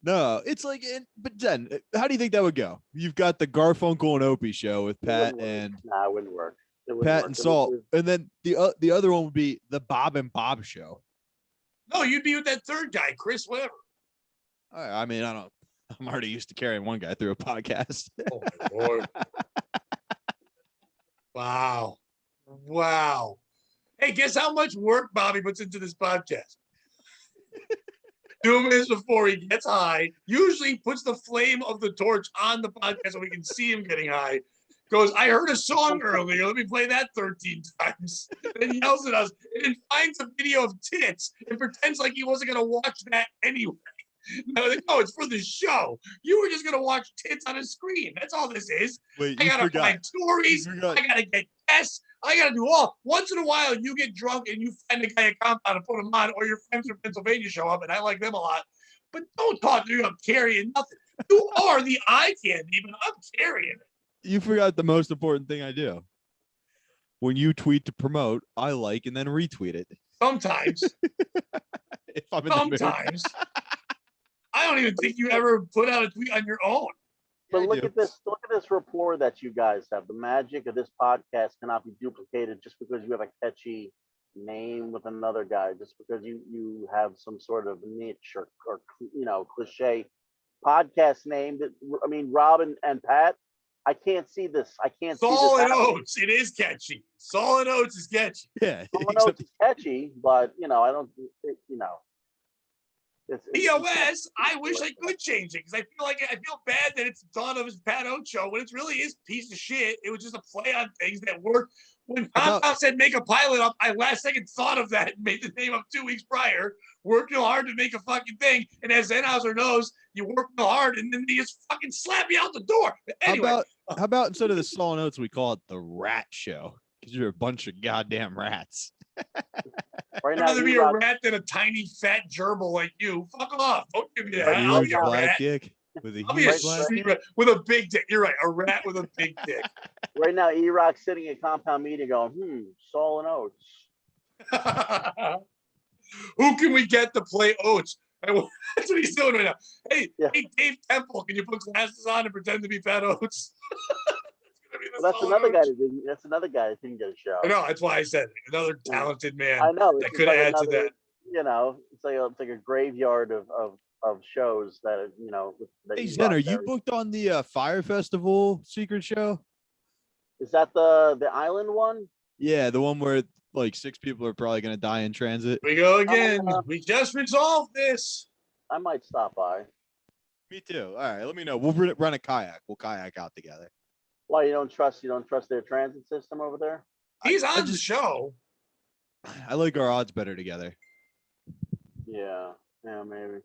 A: No, it's like, but then, how do you think that would go? You've got the Garfunkel and Opie show with Pat and
C: it wouldn't work.
A: Pat and Saul, and then the other one would be the Bob and Bob show.
B: No, you'd be with that third guy, Chris, whatever.
A: I mean, I'm already used to carrying one guy through a podcast.
B: Oh my Lord! Wow. Hey, guess how much work Bobby puts into this podcast? 2 minutes before he gets high, usually puts the flame of the torch on the podcast so we can see him getting high. Goes, "I heard a song earlier. Let me play that 13 times." Then yells at us and then finds a video of tits and pretends like he wasn't going to watch that anyway. No, it's for the show. You were just going to watch tits on a screen. That's all this is.
A: Wait,
B: I got to find stories. I got to get guests. I got to do all. Once in a while, you get drunk and you find a guy at compound and put him on, or your friends from Pennsylvania show up, and I like them a lot. But don't talk to me. I'm carrying nothing. You are the eye candy, but I'm carrying it.
A: You forgot the most important thing I do. When you tweet to promote, I like and then retweet it.
B: Sometimes.
A: If I'm in
B: Sometimes. I don't even think you ever put out a tweet on your own.
C: But look at this rapport that you guys have. The magic of this podcast cannot be duplicated just because you have a catchy name with another guy, just because you have some sort of niche or cliche podcast name. Rob and Pat, I can't see this. I can't see this.
B: Saul and Oates, it is catchy. Saul and Oates is catchy.
A: Yeah.
C: Saul and Oates is catchy, but I don't.
B: POS, I wish I could change it because I feel bad that it's done of his Pat Oates show when it really is piece of shit. It was just a play on things that worked. When Compound said make a pilot up, I last second thought of that and made the name up 2 weeks prior. Worked real hard to make a fucking thing, and as Zenhauser knows, you work real hard and then they just fucking slap you out the door. But anyway,
A: how about instead of the Saul and Oates, we call it the Rat Show because you're a bunch of goddamn rats.
C: Right
B: I'd rather be a rat than a tiny fat gerbil like you. Fuck off. Don't give me that. I'll be a rat.
A: With a
B: I'll be a shitty rat with a big dick. You're right. A rat with a big dick.
C: Right now, E-Rock's sitting at compound meeting going, Saul and Oates.
B: Who can we get to play Oates? That's what he's doing right now. Hey, Dave Temple, can you put glasses on and pretend to be Pat Oates?
C: That's another guy that didn't get a show.
B: I know. That's why I said it. Another talented man.
C: I know
B: that could add to that.
C: It's like a graveyard of shows that
A: Hey Zen, are you booked on the Fire Festival secret show?
C: Is that the island one?
A: Yeah, the one where like 6 people are probably gonna die in transit.
B: We go again. We just resolved this.
C: I might stop by.
A: Me too. All right, let me know. We'll rent a kayak. We'll kayak out together.
C: Why you don't trust their transit system over there?
B: He's on the show.
A: I like our odds better together.
C: Yeah, maybe.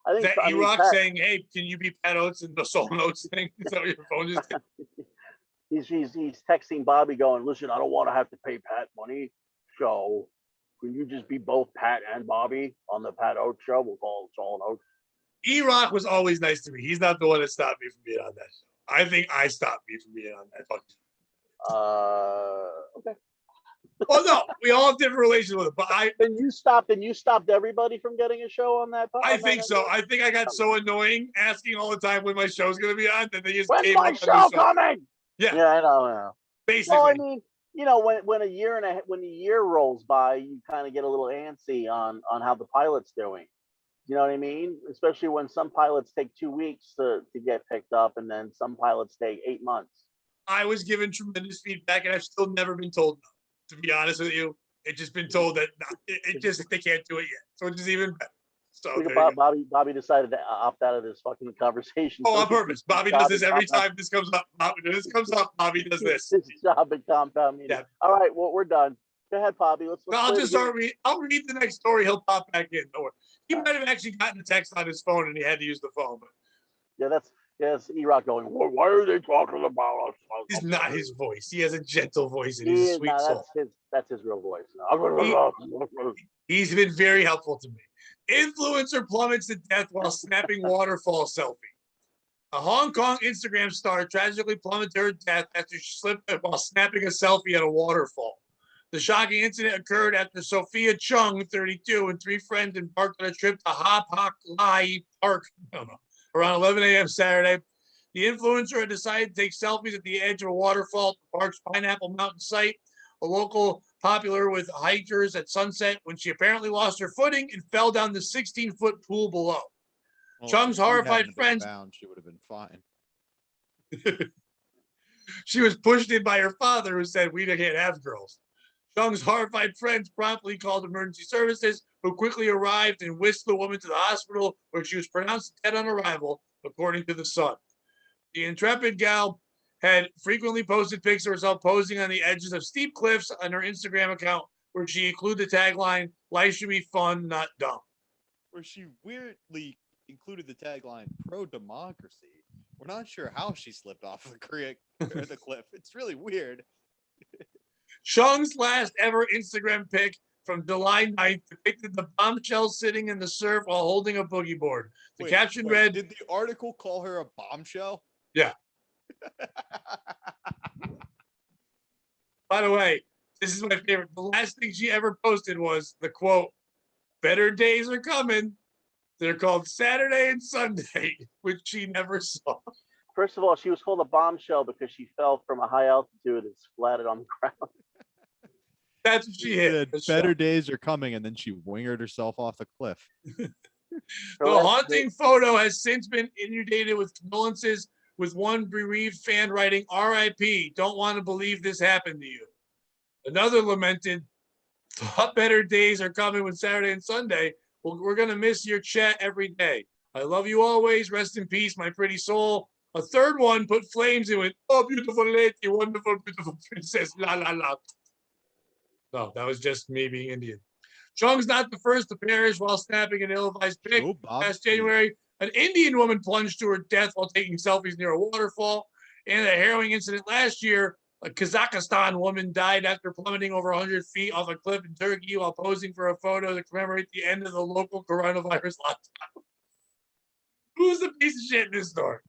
C: I think
B: that E-Rock saying, "Hey, can you be Pat Oates and the Soul Notes thing?" Is that what your phone just did?
C: He's texting Bobby going, "Listen, I don't want to have to pay Pat money, so can you just be both Pat and Bobby on the Pat Oates show? We'll call it Soul and Oates."
B: E-Rock was always nice to me. He's not the one that stopped me from being on that show. I think I stopped me from being on that.
C: Okay.
B: Oh no, we all have different relations with it, but
C: Then you stopped everybody from getting a show on that.
B: I
C: On that
B: think so.
C: network?
B: I think I got so annoying asking all the time when my show's gonna be on that they just
C: When's
B: gave
C: my
B: up on the
C: show
B: show.
C: coming?
B: Yeah,
C: Yeah, I know. Well, I
B: basically.
C: mean, when a year rolls by, you kind of get a little antsy on how the pilot's doing. You know what I mean? Especially when some pilots take 2 weeks to get picked up, and then some pilots take 8 months.
B: I was given tremendous feedback, and I've still never been told no. To be honest with you, it's just been told that it just they can't do it yet, so it's just even better. So
C: Look
B: there
C: at
B: you go.
C: Bobby decided to opt out of this fucking conversation.
B: Oh,
C: so
B: on
C: he can
B: purpose.
C: keep his
B: Bobby does
C: job
B: this
C: in
B: every
C: compound-
B: time this comes up. Bobby does
C: keep
B: this.
C: his job in compound meeting.
B: Yeah.
C: All right, well, we're done. Go ahead, Bobby. Let's
B: No, I'll
C: play
B: just
C: the game.
B: start read. I'll read the next story. He'll pop back in. Don't worry. He might have actually gotten a text on his phone and he had to use the phone, but
C: Yeah, that's E-Rock going, why are they talking about us?
B: it's not his voice. He has a gentle voice and he's a sweet soul.
C: That's his real voice.
B: He's been very helpful to me. Influencer plummets to death while snapping waterfall selfie. A Hong Kong Instagram star tragically plummeted to her death after she slipped while snapping a selfie at a waterfall. The shocking incident occurred after Sophia Chung, 32, and 3 friends embarked on a trip to Ha Pak Lai Park around 11 a.m. Saturday. The influencer had decided to take selfies at the edge of a waterfall at the park's Pineapple Mountain site, a local popular with hikers at sunset, when she apparently lost her footing and fell down the 16-foot pool below.
A: Well,
B: Chung's
A: if she
B: horrified
A: hadn't been
B: friends.
A: found, she would have been fine.
B: She was pushed in by her father, who said, "We can't have girls." Chung's horrified friends promptly called emergency services, who quickly arrived and whisked the woman to the hospital, where she was pronounced dead on arrival, according to The Sun. The intrepid gal had frequently posted pics of herself posing on the edges of steep cliffs on her Instagram account, where she included the tagline, "Life should be fun, not dumb."
A: Where she weirdly included the tagline pro-democracy. We're not sure how she slipped off the cliff. It's really weird.
B: Chung's last ever Instagram pic from July 9th depicted the bombshell sitting in the surf while holding a boogie board. The caption read,
A: did the article call her a bombshell?
B: Yeah. By the way, this is my favorite. The last thing she ever posted was the quote, "Better days are coming. They're called Saturday and Sunday," which she never saw.
C: First of all, she was called a bombshell because she fell from a high altitude and splatted on the ground.
B: That's what she hit.
A: Better days are coming, and then she wingered herself off the cliff.
B: The haunting photo has since been inundated with condolences, with one bereaved fan writing, "RIP, don't want to believe this happened to you." Another lamented, "Thought better days are coming with Saturday and Sunday. Well, we're going to miss your chat every day. I love you always. Rest in peace, my pretty soul." A third one put flames in it. "Oh, beautiful lady, wonderful, beautiful princess, la, la, la." No, that was just me being Indian. Chung's not the first to perish while snapping an ill-advised pic. Last January, an Indian woman plunged to her death while taking selfies near a waterfall. And a harrowing incident last year, a Kazakhstan woman died after plummeting over 100 feet off a cliff in Turkey while posing for a photo to commemorate the end of the local coronavirus lockdown. Who's the piece of shit in this story?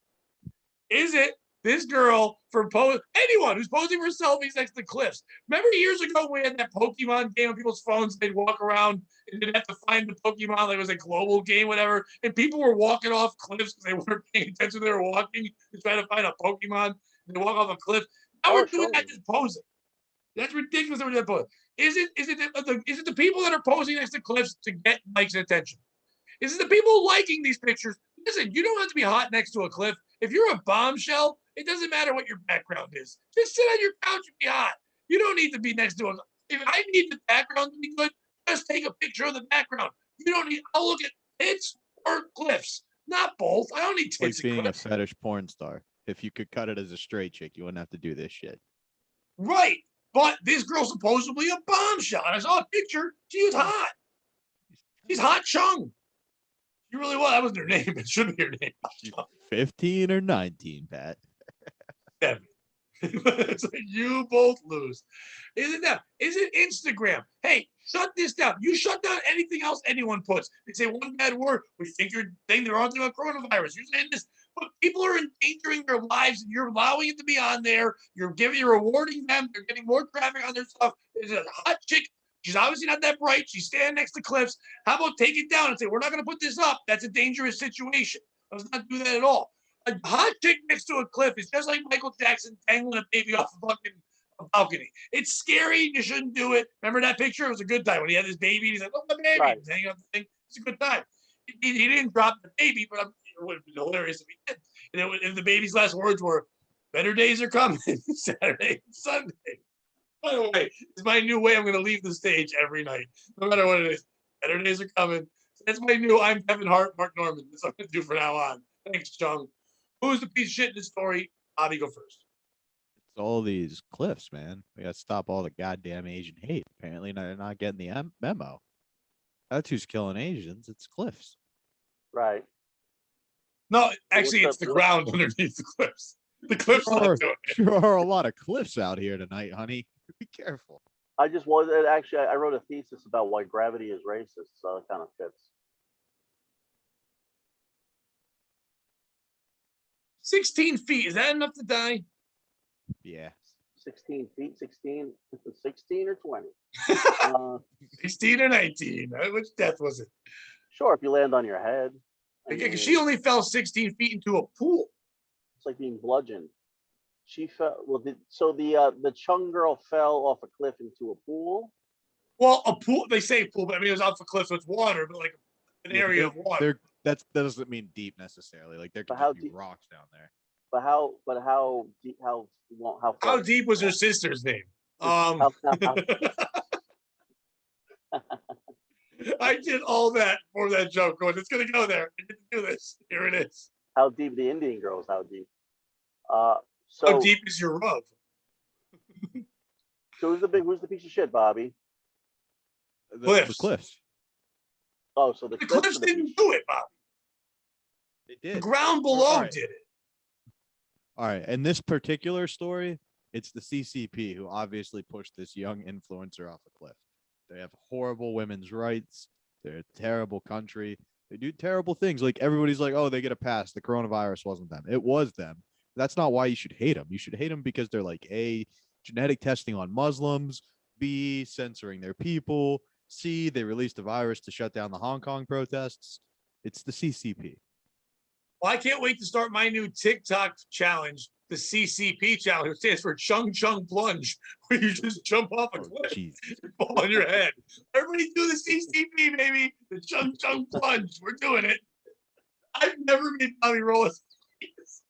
B: Is it this girl for anyone who's posing for selfies next to cliffs? Remember years ago we had that Pokemon game on people's phones, they'd walk around and they'd have to find the Pokemon, like it was a global game, whatever, and people were walking off cliffs because they weren't paying attention, they were walking to try to find a Pokemon, and they walk off a cliff. Now we're doing that, just posing. That's ridiculous that we're doing posing. Is it the people that are posing next to cliffs to get likes and attention? Is it the people liking these pictures? Listen, you don't have to be hot next to a cliff. If you're a bombshell, it doesn't matter what your background is. Just sit on your couch and be hot. You don't need to be next to a. If I need the background to be good, just take a picture of the background. You don't need. I'll look at tits or cliffs, not both. I don't need tits.
A: Like being a fetish porn star. If you could cut it as a straight chick, you wouldn't have to do this shit.
B: Right, but this girl's supposedly a bombshell. And I saw a picture. She was hot. She's hot Chung. You really was. That wasn't her name. It should be her name.
A: 15 or 19, Pat.
B: 7. It's like you both lose. Isn't that? Is it Instagram? Hey, shut this down. You shut down anything else anyone puts. They say one bad word. We think you're saying they're on about coronavirus. You're saying this, but people are endangering their lives, and you're allowing it to be on there. You're rewarding them. They're getting more traffic on their stuff. It's a hot chick. She's obviously not that bright. She's standing next to cliffs. How about take it down and say, we're not going to put this up. That's a dangerous situation. Let's not do that at all. A hot chick next to a cliff is just like Michael Jackson dangling a baby off a fucking balcony. It's scary. You shouldn't do it. Remember that picture? It was a good time when he had his baby. He's like, "Oh, my baby!"
C: Right.
B: He's hanging off the thing. It's a good time. He didn't drop the baby, but it would have been hilarious if he did. And if the baby's last words were, "Better days are coming," Saturday and Sunday. By the way, it's my new way. I'm going to leave the stage every night, no matter what it is. Better days are coming. That's my new. I'm Kevin Hart, Mark Norman. That's what I'm going to do from now on. Thanks, Chung. Who's the piece of shit in the story? Bobby, go first.
A: It's all these cliffs, man. We got to stop all the goddamn Asian hate. Apparently, they're not getting the memo. That's who's killing Asians. It's cliffs.
C: Right.
B: No, actually, it's the ground underneath the cliffs. The cliffs not doing it.
A: Sure are a lot of cliffs out here tonight, honey. Be careful.
C: I just was actually I wrote a thesis about why gravity is racist, so it kind of fits.
B: 16 feet. Is that enough to die?
A: Yeah.
C: 16 feet, 16 or 20.
B: 16 or 19. Which death was it?
C: Sure, if you land on your head.
B: Because she only fell 16 feet into a pool.
C: It's like being bludgeoned. She fell. Well, the Chung girl fell off a cliff into a pool.
B: Well, a pool. They say pool, but I mean it was off a cliff, so it's water, but like an area of water.
A: That doesn't mean deep necessarily. Like there could just be rocks down there.
C: But how deep? How
B: deep was her sister's name?
C: How
B: I did all that for that joke. Going, it's gonna go there. I get to do this. Here it is.
C: How deep the Indian girls? How deep? So
B: how deep is your rub?
C: So who's the piece of shit, Bobby?
A: The cliffs.
C: Oh, so the
B: cliffs didn't do it, Bobby.
A: They did.
B: The ground below did it.
A: All right. In this particular story, it's the CCP who obviously pushed this young influencer off a cliff. They have horrible women's rights. They're a terrible country. They do terrible things. Like everybody's like, oh, they get a pass. The coronavirus wasn't them. It was them. That's not why you should hate them. You should hate them because they're like A, genetic testing on Muslims, B, censoring their people, C, they released a virus to shut down the Hong Kong protests. It's the CCP.
B: Well, I can't wait to start my new TikTok challenge, the CCP challenge, which stands for Chung Chung Plunge, where you just jump off a cliff and fall on your head. Everybody do the CCP, baby. The Chung Chung Plunge. We're doing it. I've never made Bobby roll his sleeves.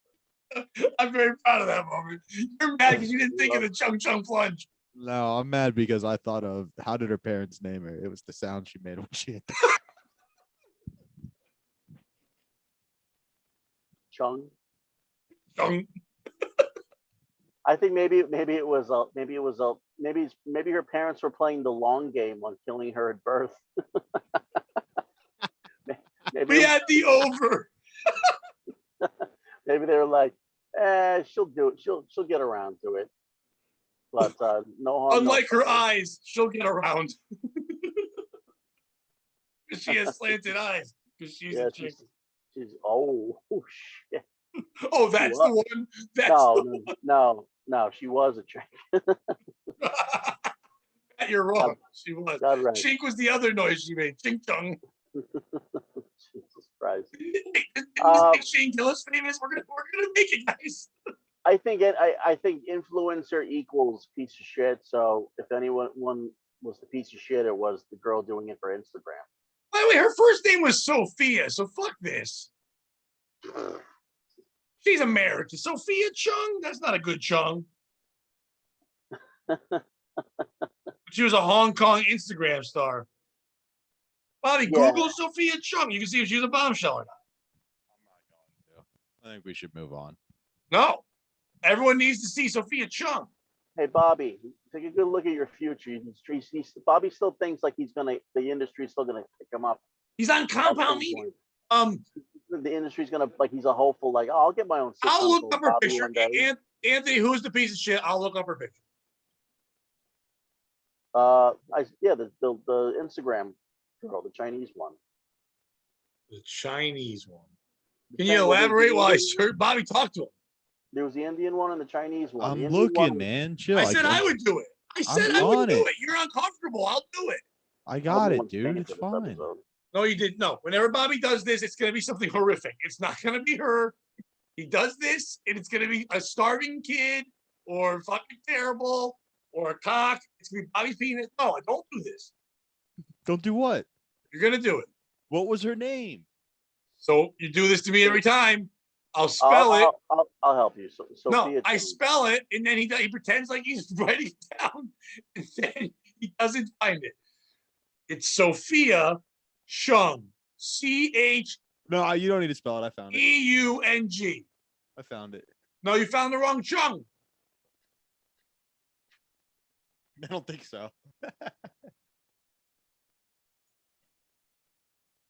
B: I'm very proud of that moment. You're mad because you didn't think of the Chung Chung Plunge.
A: No, I'm mad because I thought of how did her parents name her? It was the sound she made when she hit
C: Chung.
B: Chung.
C: I think maybe her parents were playing the long game on killing her at birth.
B: We had the over.
C: Maybe they were like, she'll do it. She'll get around to it. But no harm.
B: Unlike her eyes, she'll get around. She has slanted eyes because she's a chick.
C: She's oh shit.
B: Oh, that's the one. That's
C: no, she was a chick.
B: You're wrong. She was.
C: Right.
B: Chink was the other noise she made. Chink chung.
C: Jesus Christ.
B: Shane Gillis famous. We're gonna make it, guys.
C: I think influencer equals piece of shit. So if anyone was the piece of shit, it was the girl doing it for Instagram.
B: By the way, her first name was Sophia, so fuck this. She's American. Sophia Chung? That's not a good Chung. She was a Hong Kong Instagram star. Bobby, Google Sophia Chung. You can see if she's a bombshell or not.
A: I'm not going to. I think we should move on.
B: No. Everyone needs to see Sophia Chung.
C: Hey, Bobby, take a good look at your future. Bobby still thinks like the industry's still gonna pick him up.
B: He's on Compound Media.
C: The industry's gonna he's a hopeful like, oh, I'll get my own.
B: I'll look up her picture. Anthony, who's the piece of shit? I'll look up her picture.
C: The Instagram girl, the Chinese one.
B: The Chinese one. Can you elaborate while I search? Bobby, talk to him.
C: There was the Indian one and the Chinese one.
A: I'm looking, man. Chill.
B: I said I would do it. I said
A: I'm
B: I would
A: on
B: do
A: it.
B: it. You're uncomfortable. I'll do it.
A: I got it,
C: Everyone's
A: dude.
C: paying
A: It's
C: for this
A: fine.
C: episode.
B: No, you did. No, whenever Bobby does this, it's going to be something horrific. It's not going to be her. He does this, and it's going to be a starving kid or fucking terrible or a cock. It's going to be Bobby's penis. No, don't do this.
A: Don't do what?
B: You're going to do it.
A: What was her name?
B: So you do this to me every time. I'll spell it.
C: I'll help you. So,
B: No,
C: Sophia
B: I
C: Chung.
B: spell it, and then he pretends like he's writing it down, and then he doesn't find it. It's Sophia Chung. CHEUNG.
A: No, you don't need to spell it. I found it. I found it.
B: No, you found the wrong Chung.
A: I don't think so.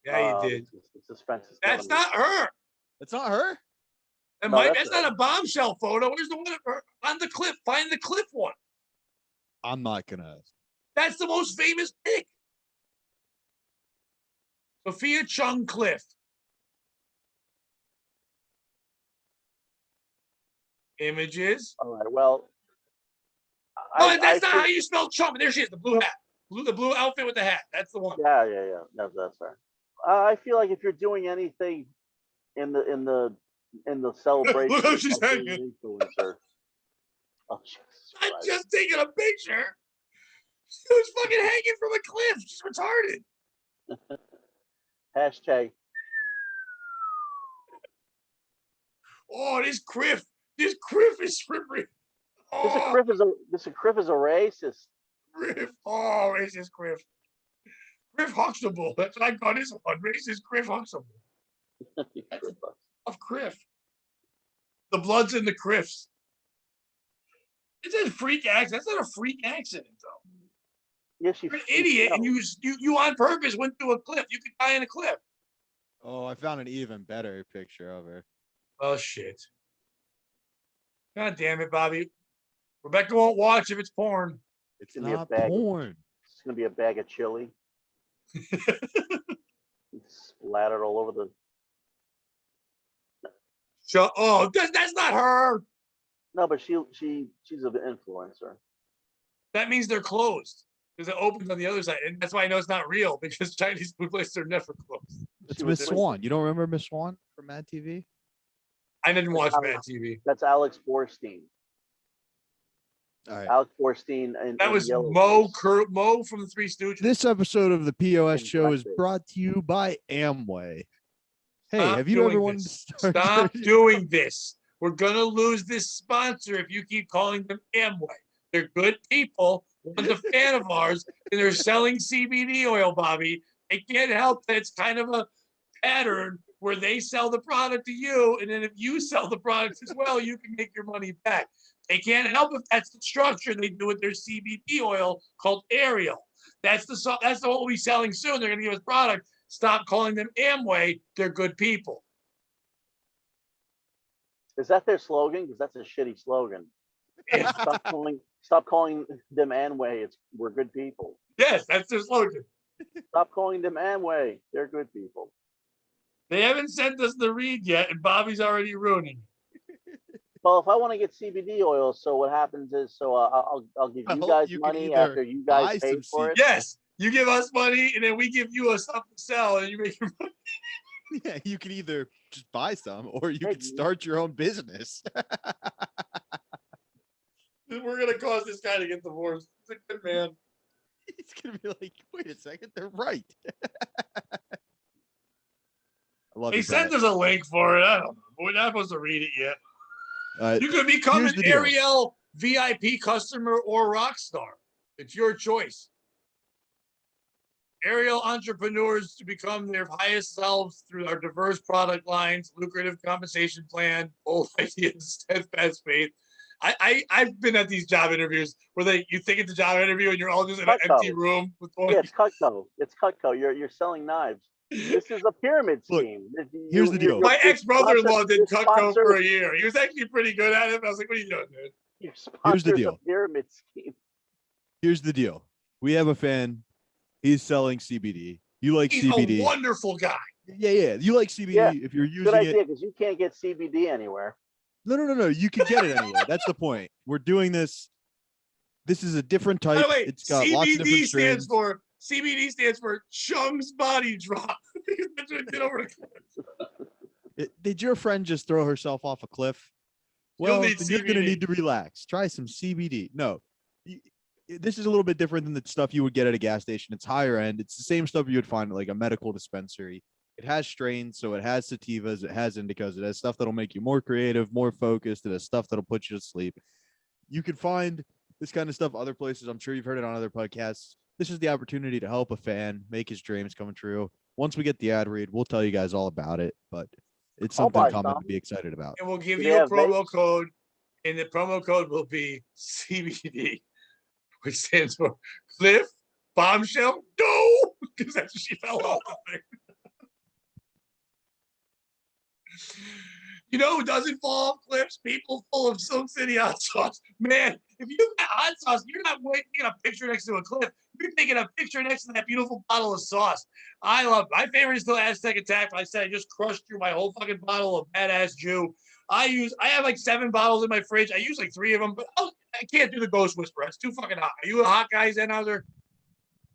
B: Yeah, you did.
C: The suspense is
B: That's
C: killing me.
B: not her.
A: It's not her.
B: And
C: No,
B: that's
C: that's
B: not a bombshell photo. Where's the one of her on the cliff? Find the cliff one.
A: I'm not gonna.
B: That's the most famous pic. Sophia Chung Cliff. Images.
C: All right. Well,
B: Oh, that's not how you spell Chung. There she is, the blue hat. The blue outfit with the hat. That's the one.
C: Yeah. That's fair. I feel like if you're doing anything in the celebration,
B: Look how she's
C: of being
B: hanging.
C: an influencer. Oh, Jesus
B: I'm
C: Christ.
B: just taking a picture. She was fucking hanging from a cliff. She's retarded.
C: Hashtag.
B: Oh, this criff is slippery.
C: This a criff is a racist.
B: Criff. Oh, racist Criff. Criff Huxtable. That's what I call this one. Racist Criff Huxtable. Of Criff. The Bloods and the Criffs. It's a freak accident. That's not a freak accident, though.
C: Yes,
B: You're an idiot, and you on purpose went through a cliff. You could die in a cliff.
A: Oh, I found an even better picture of her.
B: Oh shit! God damn it, Bobby. Rebecca won't watch if it's porn.
A: It's
C: gonna be a
A: not
C: bag.
A: porn.
C: It's gonna be a bag of chili. Splattered all over the.
B: Oh, that's not her.
C: No, but she's an influencer.
B: That means they're closed because it opens on the other side, and that's why I know it's not real because Chinese food places are never closed.
A: It's Miss Swan. You don't remember Miss Swan from Mad TV?
B: I didn't watch Mad TV.
C: That's Alex Borstein.
A: All right.
C: Alex Borstein and
B: That was Mo from the Three Stooges.
A: This episode of the POS
C: And
A: show is
C: blackface.
A: brought to you by Amway. Hey,
B: Stop
A: have you
B: doing
A: ever wanted to
B: this.
A: start?
B: Stop doing this. We're gonna lose this sponsor if you keep calling them Amway. They're good people. One's a fan of ours, and they're selling CBD oil, Bobby. They can't help that it's kind of a pattern where they sell the product to you, and then if you sell the product as well, you can make your money back. They can't help if that's the structure they do with their CBD oil called Ariel. That's what we'll be selling soon. They're gonna give us product. Stop calling them Amway. They're good people.
C: Is that their slogan? Because that's a shitty slogan. Stop calling them Amway. We're good people.
B: Yes, that's their slogan.
C: Stop calling them Amway. They're good people.
B: They haven't sent us the read yet, and Bobby's already ruining.
C: Well, if I want to get CBD oil, so what happens is, I'll give you guys money after you guys pay for it.
B: Yes, you give us money, and then we give you stuff to sell, and you make your money.
A: Yeah, you can either just buy some or you can start your own business.
B: We're gonna cause this guy to get divorced. He's a good man.
A: He's gonna be like, wait a second, they're right. I love
B: He
A: you,
B: sent
A: Brett.
B: us a link for it. I don't know. We're not supposed to read it yet. You could become
A: here's
B: an
A: the deal.
B: Ariel VIP customer or rock star. It's your choice. Ariel entrepreneurs to become their highest selves through our diverse product lines, lucrative compensation plan, bold ideas, steadfast faith. I've been at these job interviews where you think it's a job interview and you're all just in an empty room with 20.
C: Yeah, it's Cutco. It's Cutco. You're selling knives. This is a pyramid scheme.
A: Here's the deal.
B: My ex-brother-in-law did Cutco for a year. He was actually pretty good at it. I was like, what are you doing, dude?
A: Here's the deal.
C: Pyramid scheme.
A: Here's the deal. We have a fan. He's selling CBD. You like
B: He's
A: CBD.
B: a wonderful guy.
A: Yeah. You like CBD if you're using
C: Good idea,
A: it.
C: because you can't get CBD anywhere.
A: No. You can get it anyway. That's the point. We're doing this This is a different
B: By
A: type.
B: the way,
A: It's got lots of different strains.
B: CBD stands for Chung's Body Drop. That's what it did over
A: Did your friend just throw herself off a cliff?
B: You'll
A: Well,
B: need
A: then you're going to
B: CBD.
A: need to relax. Try some CBD. No, this is a little bit different than the stuff you would get at a gas station. It's higher end. It's the same stuff you would find at like a medical dispensary. It has strains, so it has sativas, it has indicas, it has stuff that'll make you more creative, more focused. It has stuff that'll put you to sleep. You can find this kind of stuff other places. I'm sure you've heard it on other podcasts. This is the opportunity to help a fan make his dreams come true. Once we get the ad read, we'll tell you guys all about it, but it's
C: I'll
A: something
C: buy
A: common to
C: some.
A: be excited about.
B: And we'll give
C: Do
B: you
C: they
B: a
C: have
B: promo
C: vapes?
B: code, and the promo code will be CBD, which stands for Cliff Bombshell. No, because that's what she fell off the thing. You know who doesn't fall off cliffs? People full of Silk City hot sauce. Man, if you got hot sauce, you're not taking a picture next to a cliff. You're taking a picture next to that beautiful bottle of sauce. I love my favorite is still Aztec Attack. I said I just crushed through my whole fucking bottle of Badass Jew. I have like 7 bottles in my fridge. I use like 3 of them, but I can't do the Ghost Whisperer. It's too fucking hot. Are you a hot guy, Zenhauser?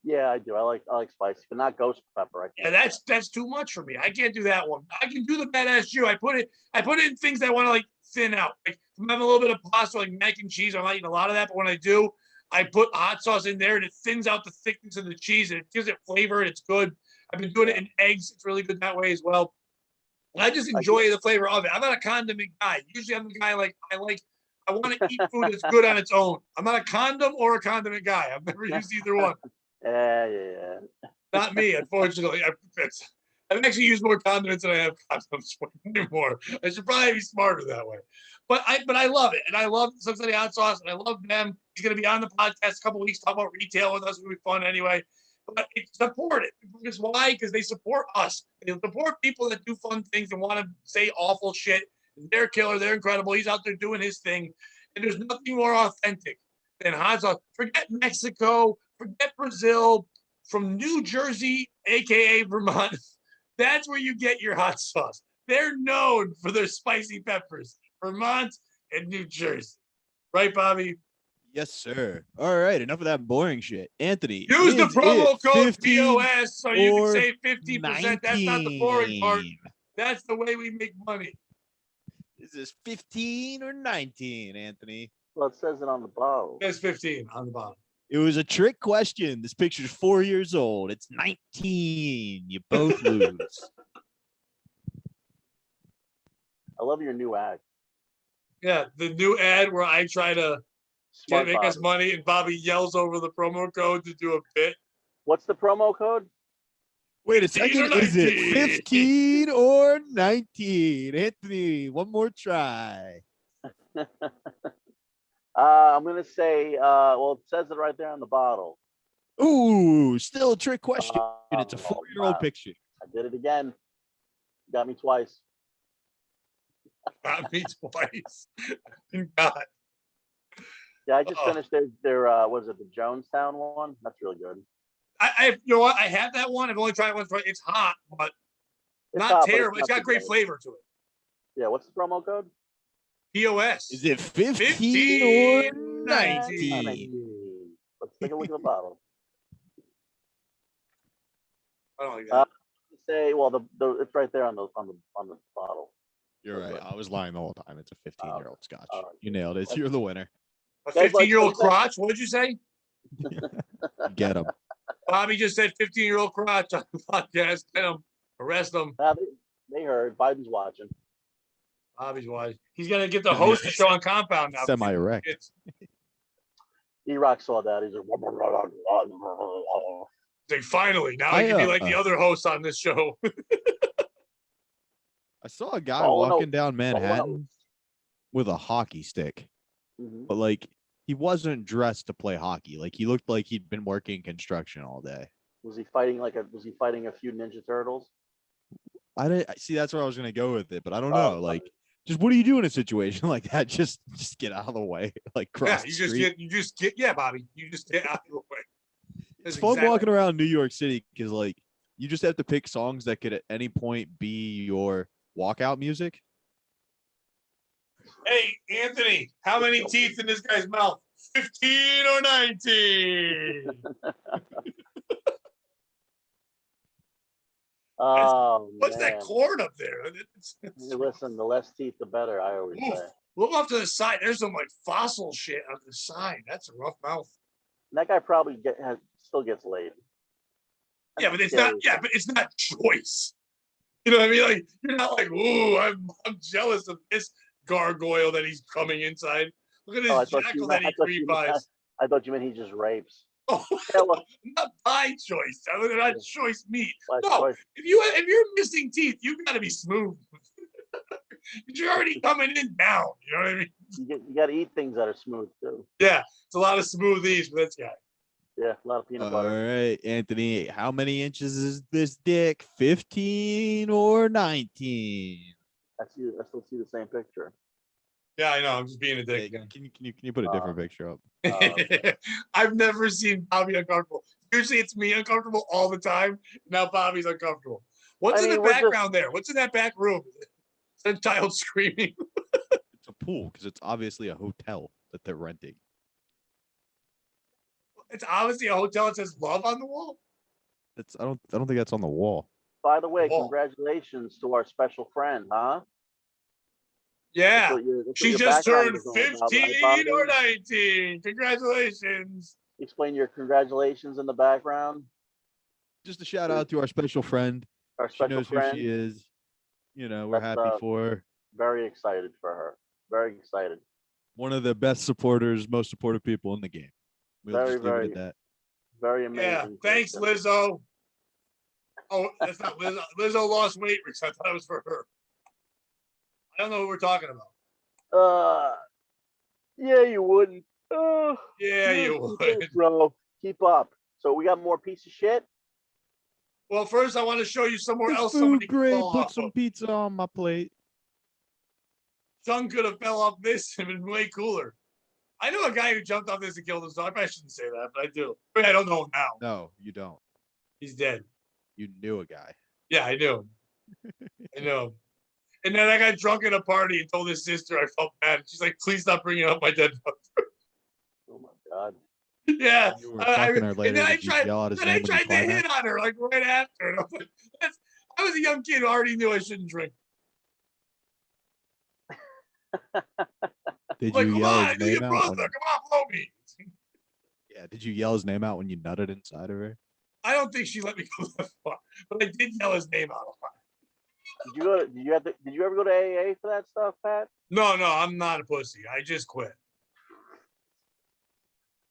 C: Yeah, I do. I like spicy, but not ghost pepper.
B: Yeah, that's too much for me. I can't do that one. I can do the Badass Jew. I put it in things I want to like thin out. Like if I'm having a little bit of pasta, like mac and cheese. I'm not eating a lot of that, but when I do, I put hot sauce in there and it thins out the thickness of the cheese and it gives it flavor and it's good. I've been doing it in eggs. It's really good that way as well. And I just enjoy the flavor of it. I'm not a condiment guy. Usually I'm the guy I want to eat food that's good on its own. I'm not a condom or a condiment guy. I've never used either one.
C: Yeah.
B: Not me, unfortunately. I've actually used more condiments than I have condoms anymore. I should probably be smarter that way. But I love it. And I love Silk City hot sauce. And I love them. He's going to be on the podcast a couple weeks, talk about retail with us. It'll be fun anyway. But support it. Because why? Because they support us. They support people that do fun things and want to say awful shit. They're killer. They're incredible. He's out there doing his thing. And there's nothing more authentic than hot sauce. Forget Mexico. Forget Brazil. From New Jersey, aka Vermont, that's where you get your hot sauce. They're known for their spicy peppers. Vermont and New Jersey. Right, Bobby?
A: Yes, sir. All right, enough of that boring shit. Anthony,
B: Use the promo code
A: 15
B: POS so you can
A: or
B: save 15%. That's not the boring part.
A: 19?
B: That's the way we make money.
A: Is this 15 or 19, Anthony?
C: Well, it says it on the bottle.
B: That's 15 on the bottom.
A: It was a trick question. This picture's 4 years old. It's 19. You both lose.
C: I love your new ad.
B: Yeah, the new ad where I try to
C: Smart
B: make us
C: Bobby.
B: money and Bobby yells over the promo code to do a bit.
C: What's the promo code?
A: Wait a
B: 15
A: second.
B: or
A: Is it
B: 19?
A: 15 or 19? Anthony, one more try.
C: I'm gonna say. Well, it says it right there on the bottle.
A: Ooh, still a trick question. It's a
C: Oh,
A: 4-year-old
C: wow.
A: picture.
C: I did it again. Got me twice.
B: Got me twice. God.
C: Yeah, I just
B: Oh.
C: finished their was it the Jonestown one? That's really good.
B: You know what? I have that one. I've only tried it once. It's hot, but
C: It's
B: not
C: hot, but
B: terrible. It's
C: not
B: got
C: too
B: great
C: bad.
B: flavor to it.
C: Yeah, what's the promo code?
B: POS.
A: Is it 15 or 19?
C: Let's take a look at the bottle.
B: I don't like that.
C: Say, well, the it's right there on the bottle.
A: You're right. I was lying the whole time. It's a 15-year-old scotch.
C: all right.
A: You nailed it. You're the winner.
B: A
C: Guys, like,
B: 15-year-old
C: what is that?
B: crotch. What did you say?
A: Get him.
B: Bobby just said 15-year-old crotch on the podcast. Get him. Arrest him.
C: They heard. Biden's watching.
B: Bobby's wise. He's gonna get the host to show on Compound now.
A: Semi-erect.
C: E-Rock saw that. He's like,
B: Like, finally, now he can be like the other hosts on this show.
A: I saw a guy
C: Oh, no.
A: walking down Manhattan with a hockey stick, but like he wasn't dressed to play hockey. Like he looked like he'd been working construction all day.
C: Was he fighting a few Ninja Turtles?
A: I didn't see. That's where I was gonna go with it, but I don't know. Like, just what do you do in a situation like that? Just get out of the way. Like cross.
B: Yeah, you just get. Yeah, Bobby, you just get out of the way.
A: It's fun walking around New York City because like you just have to pick songs that could at any point be your walkout music.
B: Hey, Anthony, how many teeth in this guy's mouth? 15 or 19.
C: Oh
B: What's
C: man.
B: that cord up there?
C: Hey, listen, the less teeth, the better. I always
B: Oof.
C: say.
B: Look off to the side. There's some like fossil shit on the side. That's a rough mouth.
C: And that guy probably still gets laid. That's
B: Yeah, but it's
C: scary.
B: not. Yeah, but it's not choice. You know what I mean? Like you're not like, ooh, I'm jealous of this gargoyle that he's coming inside. Look at
C: Oh,
B: this jackal that he creep eyes.
C: I thought you meant he just rapes.
B: Oh,
C: Yeah, well,
B: not by choice. Not choice meat.
C: by
B: No,
C: choice.
B: if you're missing teeth, you got to be smooth. You're already coming in down. You know what I mean?
C: You got to eat things that are smooth too.
B: Yeah, it's a lot of smoothies for this guy.
C: Yeah, a lot of peanut
A: All
C: butter.
A: right, Anthony, how many inches is this dick? 15 or 19?
C: I still see the same picture.
B: Yeah, I know. I'm just being a dick
A: Hey,
B: again.
A: can you put a different picture up?
B: I've never seen Bobby uncomfortable. Usually it's me uncomfortable all the time. Now Bobby's uncomfortable. What's in the background there? What's in that back room? Is that child screaming?
A: It's a pool because it's obviously a hotel that they're renting.
B: It's obviously a hotel that says love on the wall.
A: I don't think that's on the wall.
C: By the way,
B: Wall.
C: congratulations to our special friend, huh?
B: Yeah.
C: That's what
B: She
C: your
B: just
C: background
B: turned
C: is all about,
B: 15
C: right,
B: or
C: Bobby?
B: 19. Congratulations.
C: Explain your congratulations in the background.
A: Just a shout out to our special friend.
C: Our
A: She
C: special
A: knows who
C: friend.
A: she is. You know, we're
C: That's,
A: happy for her.
C: Very excited for her. Very excited.
A: One of the best supporters, most supportive people in the game. We'll just leave it at that.
C: Very amazing.
B: Yeah. Thanks, Lizzo. Oh, that's not Lizzo. Lizzo lost weight, Rich. I thought it was for her. I don't know who we're talking about.
C: Yeah, you wouldn't.
B: Yeah, you would.
C: Bro, keep up. So we got more piece of shit.
B: Well, first I want to show you somewhere
A: It's
B: else.
A: food
B: Somebody
A: grade.
B: fell
A: Put
B: off
A: some
B: of.
A: pizza on my plate.
B: Son could have fell off this and been way cooler. I know a guy who jumped off this and killed himself. I shouldn't say that, but I do. I mean, I don't know him now.
A: No, you don't.
B: He's dead.
A: You knew a guy.
B: Yeah, I knew him. I know him. And then I got drunk at a party and told his sister I felt bad. She's like, please stop bringing up my dead brother.
C: Oh my god.
B: Yeah.
A: You were fucking her later.
B: And then I
A: Did you
B: tried,
A: yell out his
B: then I
A: name when you
B: tried to hit
A: climaxed?
B: on her like right after. And I was like, I was a young kid who already knew I shouldn't drink.
A: Did
B: Like,
A: you
B: come
A: yell
B: on, I
A: his
B: knew your
A: name
B: brother.
A: out?
B: Come on, blow me.
A: Yeah, did you yell his name out when you nutted inside of her?
B: I don't think she let me go that far, but I did yell his name out a lot.
C: Did you ever go to AA for that stuff, Pat?
B: No, I'm not a pussy. I just quit.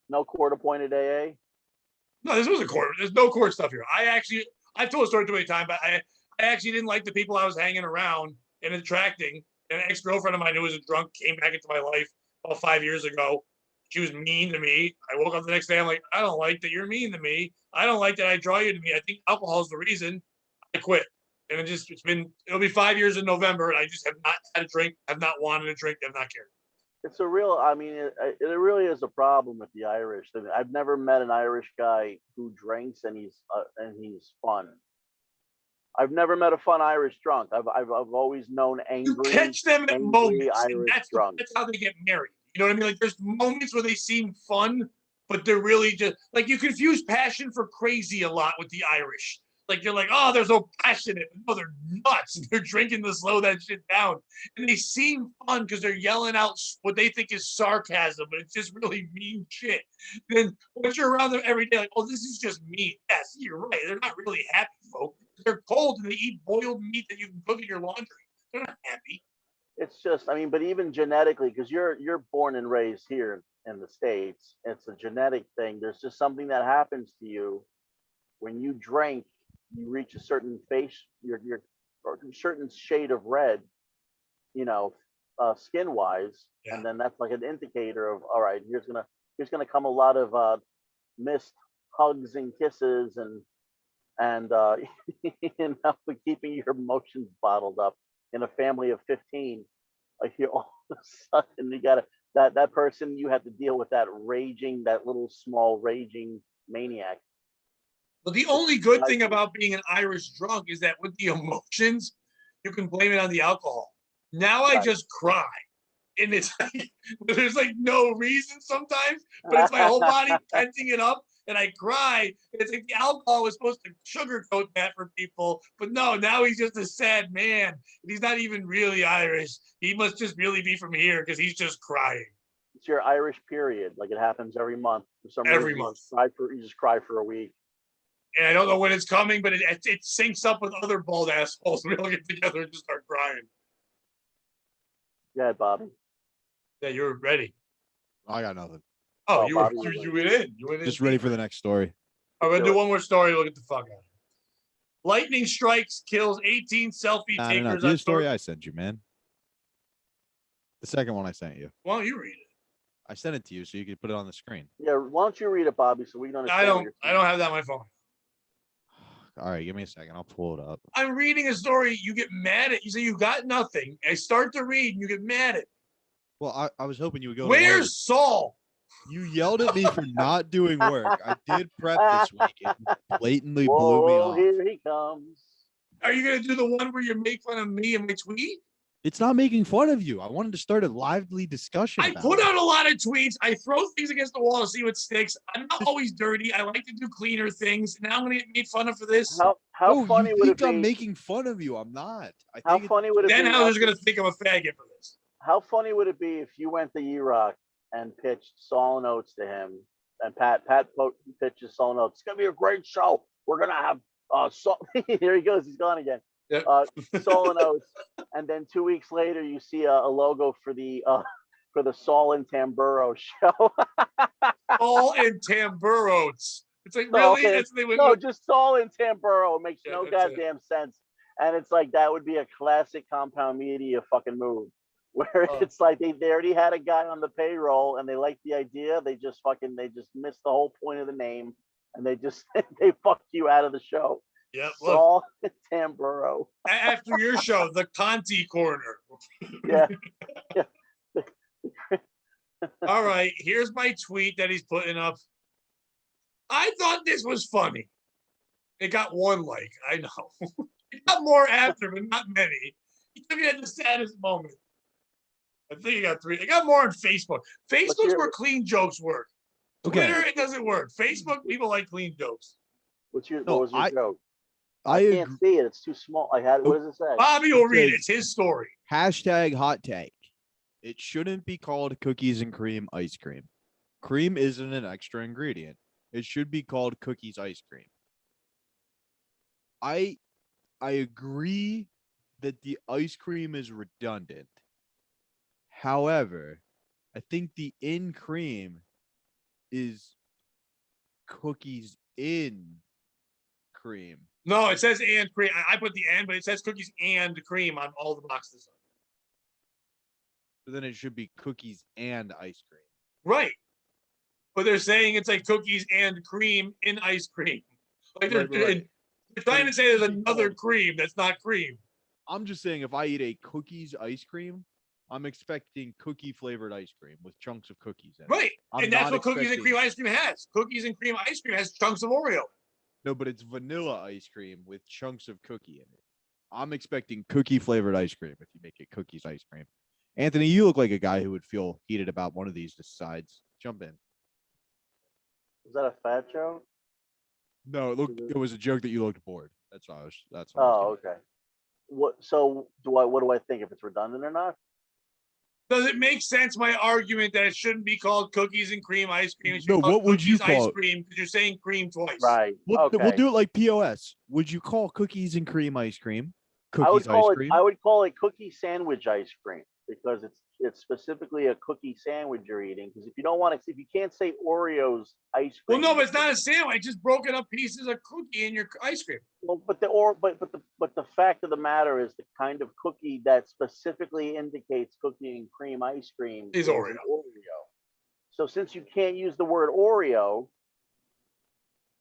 C: No court appointed AA?
B: No, this was a court. There's no court stuff here. I've told a story too many times, but I actually didn't like the people I was hanging around and attracting. An ex-girlfriend of mine who was a drunk came back into my life about 5 years ago. She was mean to me. I woke up the next day. I'm like, I don't like that you're mean to me. I don't like that I draw you to me. I think alcohol is the reason. I quit. And it'll be 5 years in November, and I just have not had a drink, have not wanted a drink, have not cared.
C: It's a real, I mean, it really is a problem with the Irish. I mean, I've never met an Irish guy who drinks and he's fun. I've never met a fun Irish drunk. I've always known angry.
B: You catch them at moments,
C: Irish
B: and that's how they get married. You know what I mean? Like there's moments where they seem fun, but they're really just like you confuse passion for crazy a lot with the Irish. Like you're like, oh, they're so passionate. No, they're nuts. They're drinking to slow that shit down. And they seem fun because they're yelling out what they think is sarcasm, but it's just really mean shit. Then once you're around them every day, like, oh, this is just mean. Yes, you're right. They're not really happy folk. They're cold and they eat boiled meat that you can cook in your laundry. They're not happy.
C: It's just, I mean, but even genetically, because you're born and raised here in the States, it's a genetic thing. There's just something that happens to you when you drink. You reach a certain face, your or a certain shade of red, you know, skin wise, and then that's like an indicator of all right. Here's gonna come a lot of missed hugs and kisses and you know, keeping your emotions bottled up in a family of 15. Like you all of a sudden you got that person you have to deal with that little small raging maniac.
B: Well, the only good thing about being an Irish drunk is that with the emotions, you can blame it on the alcohol. Now I just cry. and it's like, there's like no reason sometimes, but it's my whole body tenting it up, and I cry. It's like the alcohol was supposed to sugarcoat that for people, but no, now he's just a sad man. He's not even really Irish. He must just really be from here because he's just crying.
C: It's your Irish period. Like it happens every month. For some
B: Every
C: reason,
B: month.
C: you just cry for a week.
B: And I don't know when it's coming, but it syncs up with other bald assholes. We all get together and just start crying.
C: Yeah, Bobby.
B: Yeah, you're ready.
A: I got nothing.
B: Oh,
C: Bobby,
B: you went in. You went in.
A: Just ready for the next story.
B: I'm gonna do one more story. We'll get the fuck out. Lightning strikes, kills 18 selfie takers.
A: No. Do the story I sent you, man. The second one I sent you.
B: Why don't you read it?
A: I sent it to you so you could put it on the screen.
C: Yeah, why don't you read it, Bobby, so we can understand.
B: I don't have that on my phone.
A: All right, give me a second. I'll pull it up.
B: I'm reading a story. You get mad at. You say you got nothing. I start to read, and you get mad at.
A: Well, I was hoping you would go.
B: Where's Saul?
A: You yelled at me for not doing work. I did prep this week. It blatantly blew me off.
C: Here he comes.
B: Are you gonna do the one where you make fun of me and my tweet?
A: It's not making fun of you. I wanted to start a lively discussion.
B: I put out a lot of tweets. I throw things against the wall to see what sticks. I'm not always dirty. I like to do cleaner things. Now I'm gonna get made fun of for this.
C: How funny would it be?
A: I'm making fun of you. I'm not.
C: How funny would it be?
B: Then Hauser's gonna think I'm a faggot for this.
C: How funny would it be if you went to E-Rock and pitched Saul Notes to him, and Pat pitches Saul Notes? It's gonna be a great show. We're gonna have Saul. Here he goes. He's gone again.
B: Yep.
C: Saul and Oates, and then 2 weeks later, you see a logo for the Saul and Tamburo show.
B: Saul and Tamburos. It's like,
C: No,
B: really?
C: okay.
B: That's what they would.
C: No, just Saul and Tamburo. It makes no
B: that's
C: goddamn sense. And it's like that would be a classic Compound Media fucking move, where it's like they already had a guy on the payroll and they liked the idea. They just missed the whole point of the name, and they fucked you out of the show.
B: Yep.
C: Saul and Tamburo.
B: After your show, the Conti Corner.
C: Yeah.
B: All right. Here's my tweet that he's putting up. I thought this was funny. It got one like. I know. It got more after, but not many. He took it at the saddest moment. I think he got 3. It got more on Facebook. Facebook's where clean jokes work.
A: Okay.
B: Twitter, it doesn't work. Facebook, people like clean jokes.
C: What was your joke?
A: I
C: can't see it. It's too small. What does it say?
B: Bobby will read it. It's his story.
A: Hashtag hot take. It shouldn't be called cookies and cream ice cream. Cream isn't an extra ingredient. It should be called cookies ice cream. I agree that the ice cream is redundant. However, I think the in cream is cookies in cream.
B: No, it says and cream. I put the and, but it says cookies and cream on all the boxes.
A: So then it should be cookies and ice cream.
B: Right. But they're saying it's like cookies and cream in ice cream. Like they're trying to say there's another cream that's not cream.
A: I'm just saying if I eat a cookies ice cream, I'm expecting cookie flavored ice cream with chunks of cookies in it.
B: Right. And that's what cookies and cream ice cream has. Cookies and cream ice cream has chunks of Oreo.
A: No, but it's vanilla ice cream with chunks of cookie in it. I'm expecting cookie flavored ice cream if you make it cookies ice cream. Anthony, you look like a guy who would feel heated about one of these decides. Jump in.
C: Is that a fat joke?
A: No, it was a joke that you looked bored. That's all.
C: Okay. What do I think, if it's redundant or not?
B: Does it make sense, my argument, that it shouldn't be called cookies and cream ice cream? It should
A: No,
B: be called
A: what would you call
B: ice cream? Because you're saying cream twice.
C: Right.
A: We'll do it like POS. Would you call cookies and cream ice cream?
C: I would call it cookie sandwich ice cream, because it's specifically a cookie sandwich you're eating. Because if you can't say Oreos ice cream.
B: Well, no, but it's not a sandwich. Just broken up pieces of cookie in your ice cream.
C: Well, but the fact of the matter is, the kind of cookie that specifically indicates cookie and cream ice cream
B: is Oreo.
C: So since you can't use the word Oreo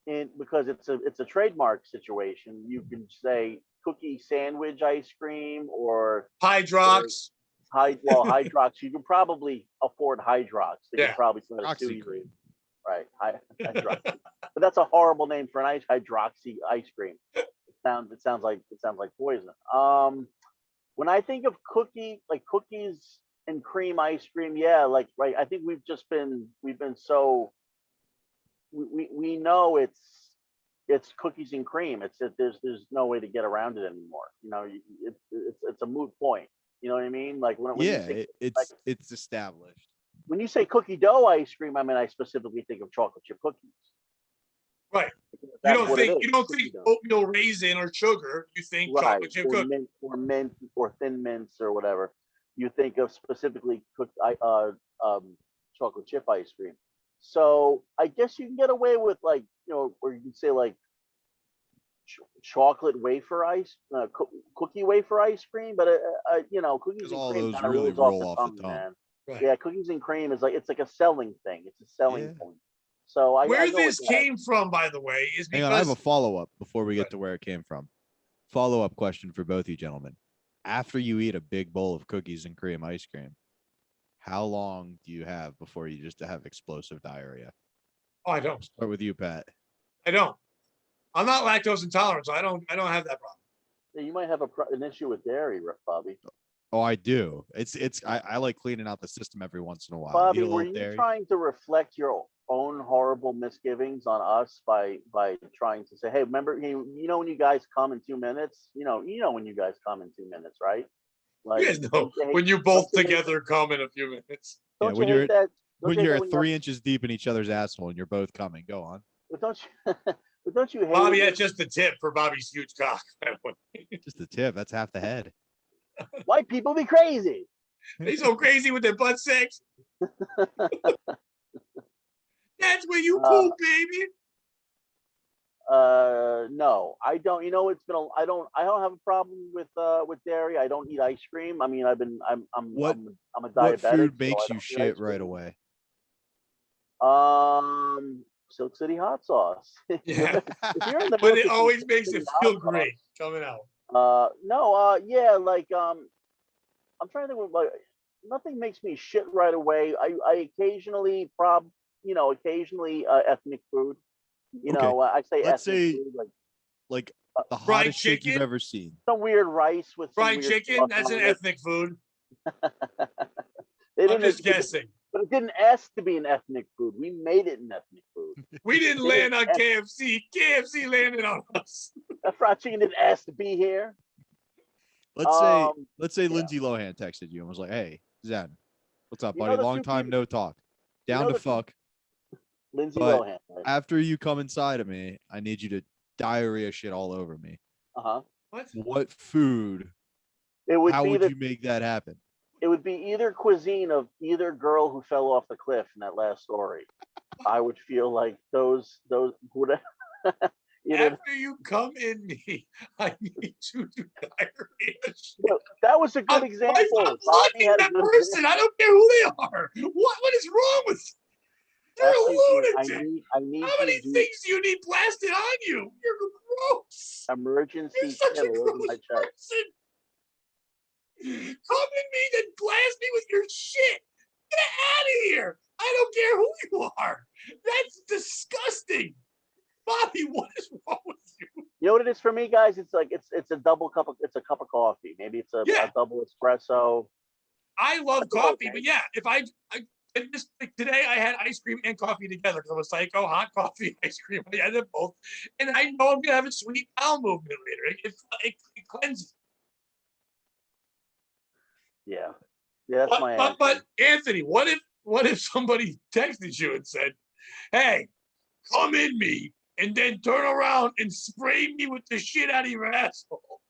C: because it's a trademark situation, you can say cookie sandwich ice cream or
B: Hydrox.
C: Hydrox. You can probably afford Hydrox. They can probably sell it to you. Right, Hydrox. But that's a horrible name for an hydroxy ice cream. It sounds like poison. When I think of cookies and cream ice cream, yeah, like right. I think we've been so we know it's cookies and cream. There's no way to get around it anymore. You know, it's a moot point. You know what I mean? Like when you
A: Yeah,
C: say like,
A: it's established.
C: when you say cookie dough ice cream, I mean I specifically think of chocolate chip cookies.
B: Right.
C: That's what it is.
B: You don't
C: cookie
B: think
C: dough.
B: oatmeal raisin or sugar. You think
C: Right,
B: chocolate chip
C: or
B: cookie.
C: mint or thin mints or whatever. You think of specifically cooked chocolate chip ice cream. So I guess you can get away with like, you know, or you can say like chocolate wafer ice, cookie wafer ice cream, but you know, cookies
A: Because
C: and
A: all
C: cream
A: those
C: kind of
A: really
C: rolls
A: roll
C: off
A: off
C: the
A: the
C: tongue,
A: tongue.
C: man.
B: Right.
C: Yeah, cookies and cream is like it's like a selling thing. It's a selling
A: Yeah.
C: point. So I
B: Where
C: go
B: this
C: with that.
B: came from, by the way, is
A: Hang on, I have a
B: because
A: follow-up before we get
B: Right.
A: to where it came from. Follow-up question for both you gentlemen. After you eat a big bowl of cookies and cream ice cream, how long do you have before you just have explosive diarrhea?
B: oh, I don't.
A: Start with you, Pat.
B: I don't. I'm not lactose intolerant, so I don't have that problem.
C: Yeah, you might have an issue with dairy, Bobby.
A: Oh, I do. I like cleaning out the system every once in a while. Eat
C: Bobby,
A: a
C: were
A: little
C: you
A: dairy.
C: trying to reflect your own horrible misgivings on us by trying to say, hey, remember, you know when you guys come in 2 minutes, you know when you guys come in 2 minutes, right? Like,
B: You guys know when you both together come in a few minutes.
A: Yeah,
C: don't
A: when
C: you
A: you're
C: hate that? Don't
A: when
C: you hate
A: you're
C: that
A: at
C: when you
A: 3 inches deep in each other's asshole and you're both coming. Go on.
C: but don't you but don't you hate
B: Bobby,
C: it?
B: that's just the tip for Bobby's huge cock.
A: Just the tip. That's half the head.
C: White people be crazy.
B: They so crazy with their butt sex. That's where you poop, baby.
C: No, I don't. You know, I don't have a problem with dairy. I don't eat ice cream. I mean, I'm
A: What
C: a
A: What
C: diabetic.
A: food
C: so I
A: makes
C: don't
A: you
C: eat
A: shit
C: ice
A: right
C: cream.
A: away?
C: Silk City hot sauce.
B: Yeah.
C: If you're in the
B: But it
C: mood for some
B: always
C: Silk
B: makes
C: City
B: it
C: hot
B: feel
C: sauce,
B: great coming out.
C: no, yeah, like I'm trying to think of like nothing makes me shit right away. I occasionally occasionally ethnic food. You
A: Okay.
C: know, I say
A: Let's
C: ethnic
A: say
C: food
A: like the
B: Fried
A: hottest chick you've
B: chicken?
A: ever seen.
C: some weird rice with some
B: Fried
C: weird
B: chicken,
C: sauce
B: that's an
C: on it.
B: ethnic food.
C: They
B: I'm
C: didn't,
B: just guessing.
C: but it didn't ask to be an ethnic food. We made it an ethnic food.
B: We didn't
C: They
B: land
C: didn't
B: on KFC. KFC landed on us.
C: That fried chicken didn't ask to be here.
A: Let's say
C: Yeah.
A: Lindsay Lohan texted you and was like, "Hey, Zen, what's up,
C: You know
A: buddy?
C: the
A: Long
C: two
A: time
C: people-
A: no talk.
C: you
A: Down
C: know
A: to
C: the two-
A: fuck.
C: Lindsay
A: But
C: Lohan. Right?
A: after you come inside of me, I need you to diarrhea shit all over me.
C: Uh-huh.
B: What?
A: Food?
C: It would
A: How
C: be
A: would
C: the
A: you make that happen?
C: it would be either cuisine of either girl who fell off the cliff in that last story. I would feel like those would
B: After you come in me, I need you to diarrhea shit.
C: Well, that was a good example.
B: I'm
C: Bobby
B: liking
C: had a
B: that
C: good
B: person.
C: example.
B: I don't care who they are. What is wrong with you? You're a
C: Excuse me,
B: lunatic.
C: I need
B: How
C: you
B: many
C: to do
B: things do you need blasted on you? You're gross. You're
C: emergency
B: such
C: kit
B: a
C: all over my
B: gross
C: chest.
B: person. Come in me, then blast me with your shit. Get out of here. I don't care who you are. That's disgusting. Bobby, what is wrong with you?
C: You know what it is for me, guys? It's like it's a cup of coffee. Maybe it's a double espresso.
B: I love
C: That's
B: coffee,
C: okay.
B: but yeah, if I just like today I had ice cream and coffee together because I was psycho, hot coffee, ice cream. I had them both, and I know I'm gonna have a sweet bowel movement later. It cleanses.
C: Yeah, that's my answer.
B: But Anthony, what if somebody texted you and said, "Hey, come in me," and then turn around and spray me with the shit out of your asshole?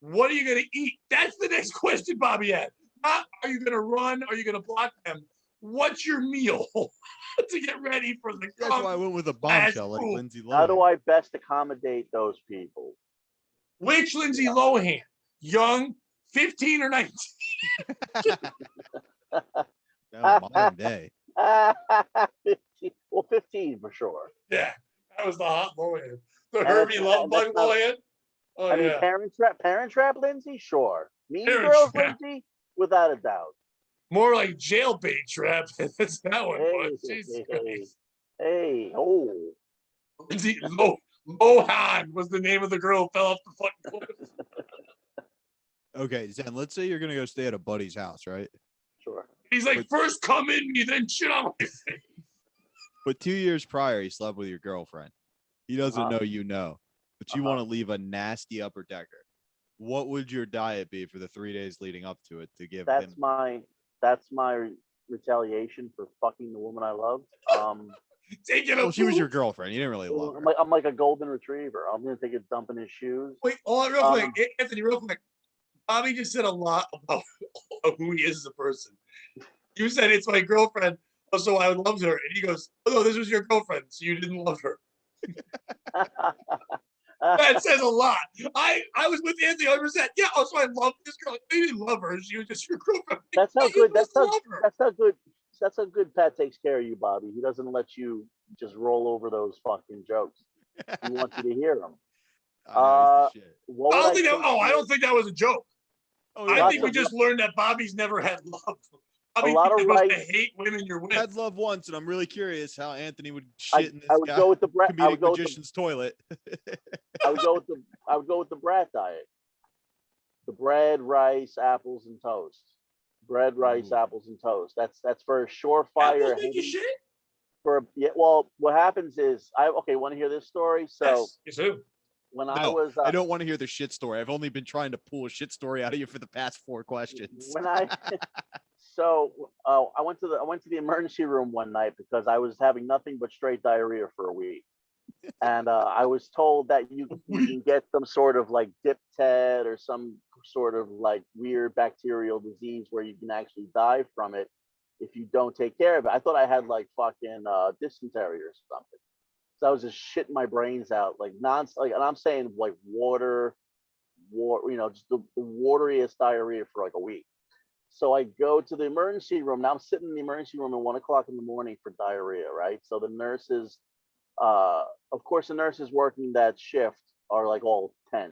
B: What are you gonna eat? That's the next question Bobby had. Not are you gonna run? Are you gonna block them? What's your meal to get ready for the?
A: That's why I went with a bombshell like Lindsay Lohan.
C: How do I best accommodate those people?
B: Which Lindsay Lohan? Young, 15 or 19?
A: Modern day.
C: 15, well, 15 for sure.
B: Yeah, that was the hot Lohan. The Herbie Love Bug Lohan. Oh,
C: I mean, Parent Trap, Lindsay, sure. Mean
B: Parent
C: Girls,
B: Trap.
C: Lindsay, without a doubt.
B: More like Jailbait Trap. That's that one.
C: Hey,
B: Jesus
C: hey,
B: Christ.
C: hey, oh.
B: Lindsay Lohan was the name of the girl who fell off the fucking cliff.
A: Okay, Zen, let's say you're gonna go stay at a buddy's house, right?
B: He's like, first come in me, then shit on my face.
A: But 2 years prior, he slept with your girlfriend. He doesn't
C: Uh-huh.
A: know you know, but you want to leave a nasty upper decker. What would your diet be for the 3 days leading up to it to give
C: That's
A: him?
C: my retaliation for fucking the woman I loved.
B: Taking a
A: Well, she was
B: poop.
A: your girlfriend. You didn't really love her.
C: I'm like a golden retriever. I'm gonna take a dump in his shoes.
B: Wait, hold on real quick. Anthony, real quick. Bobby just said a lot about who he is as a person. You said it's my girlfriend, so I loved her. And he goes, oh, no, this was your girlfriend, so you didn't love her. That says a lot. I was with Anthony 100%. Yeah, also I love this girl. You didn't love her. She was just your girlfriend.
C: That's how good. That's how good Pat takes care of you, Bobby. He doesn't let you just roll over those fucking jokes. He wants you to hear them.
A: I know, he's the shit.
B: I don't think that was a joke.
A: Oh,
B: I
A: yeah,
B: think we just learned that Bobby's never had love. Bobby,
C: a lot of
B: you're supposed to
C: rights.
B: hate women you're with.
A: I had love once, and I'm really curious how Anthony would shit in this
C: I would go with the
A: comedic magician's toilet.
C: I would go with the brat diet. The bread, rice, apples, and toast. Bread, rice, apples, and toast. That's for a surefire.
B: Apples make you shit?
C: Well, what happens is want to hear this story? So
B: yes, do.
C: When
A: No,
C: I was
A: I don't want to hear the shit story. I've only been trying to pull a shit story out of you for the past 4 questions.
C: I went to the emergency room one night because I was having nothing but straight diarrhea for a week. And I was told that you can get some sort of like diptet or some sort of like weird bacterial disease where you can actually die from it if you don't take care of it. I thought I had like fucking dysentery or something. So I was just shitting my brains out like and I'm saying like water, just the wateriest diarrhea for like a week. So I go to the emergency room. Now I'm sitting in the emergency room at 1:00 in the morning for diarrhea, right? So the nurses, of course, the nurses working that shift are like all 10s.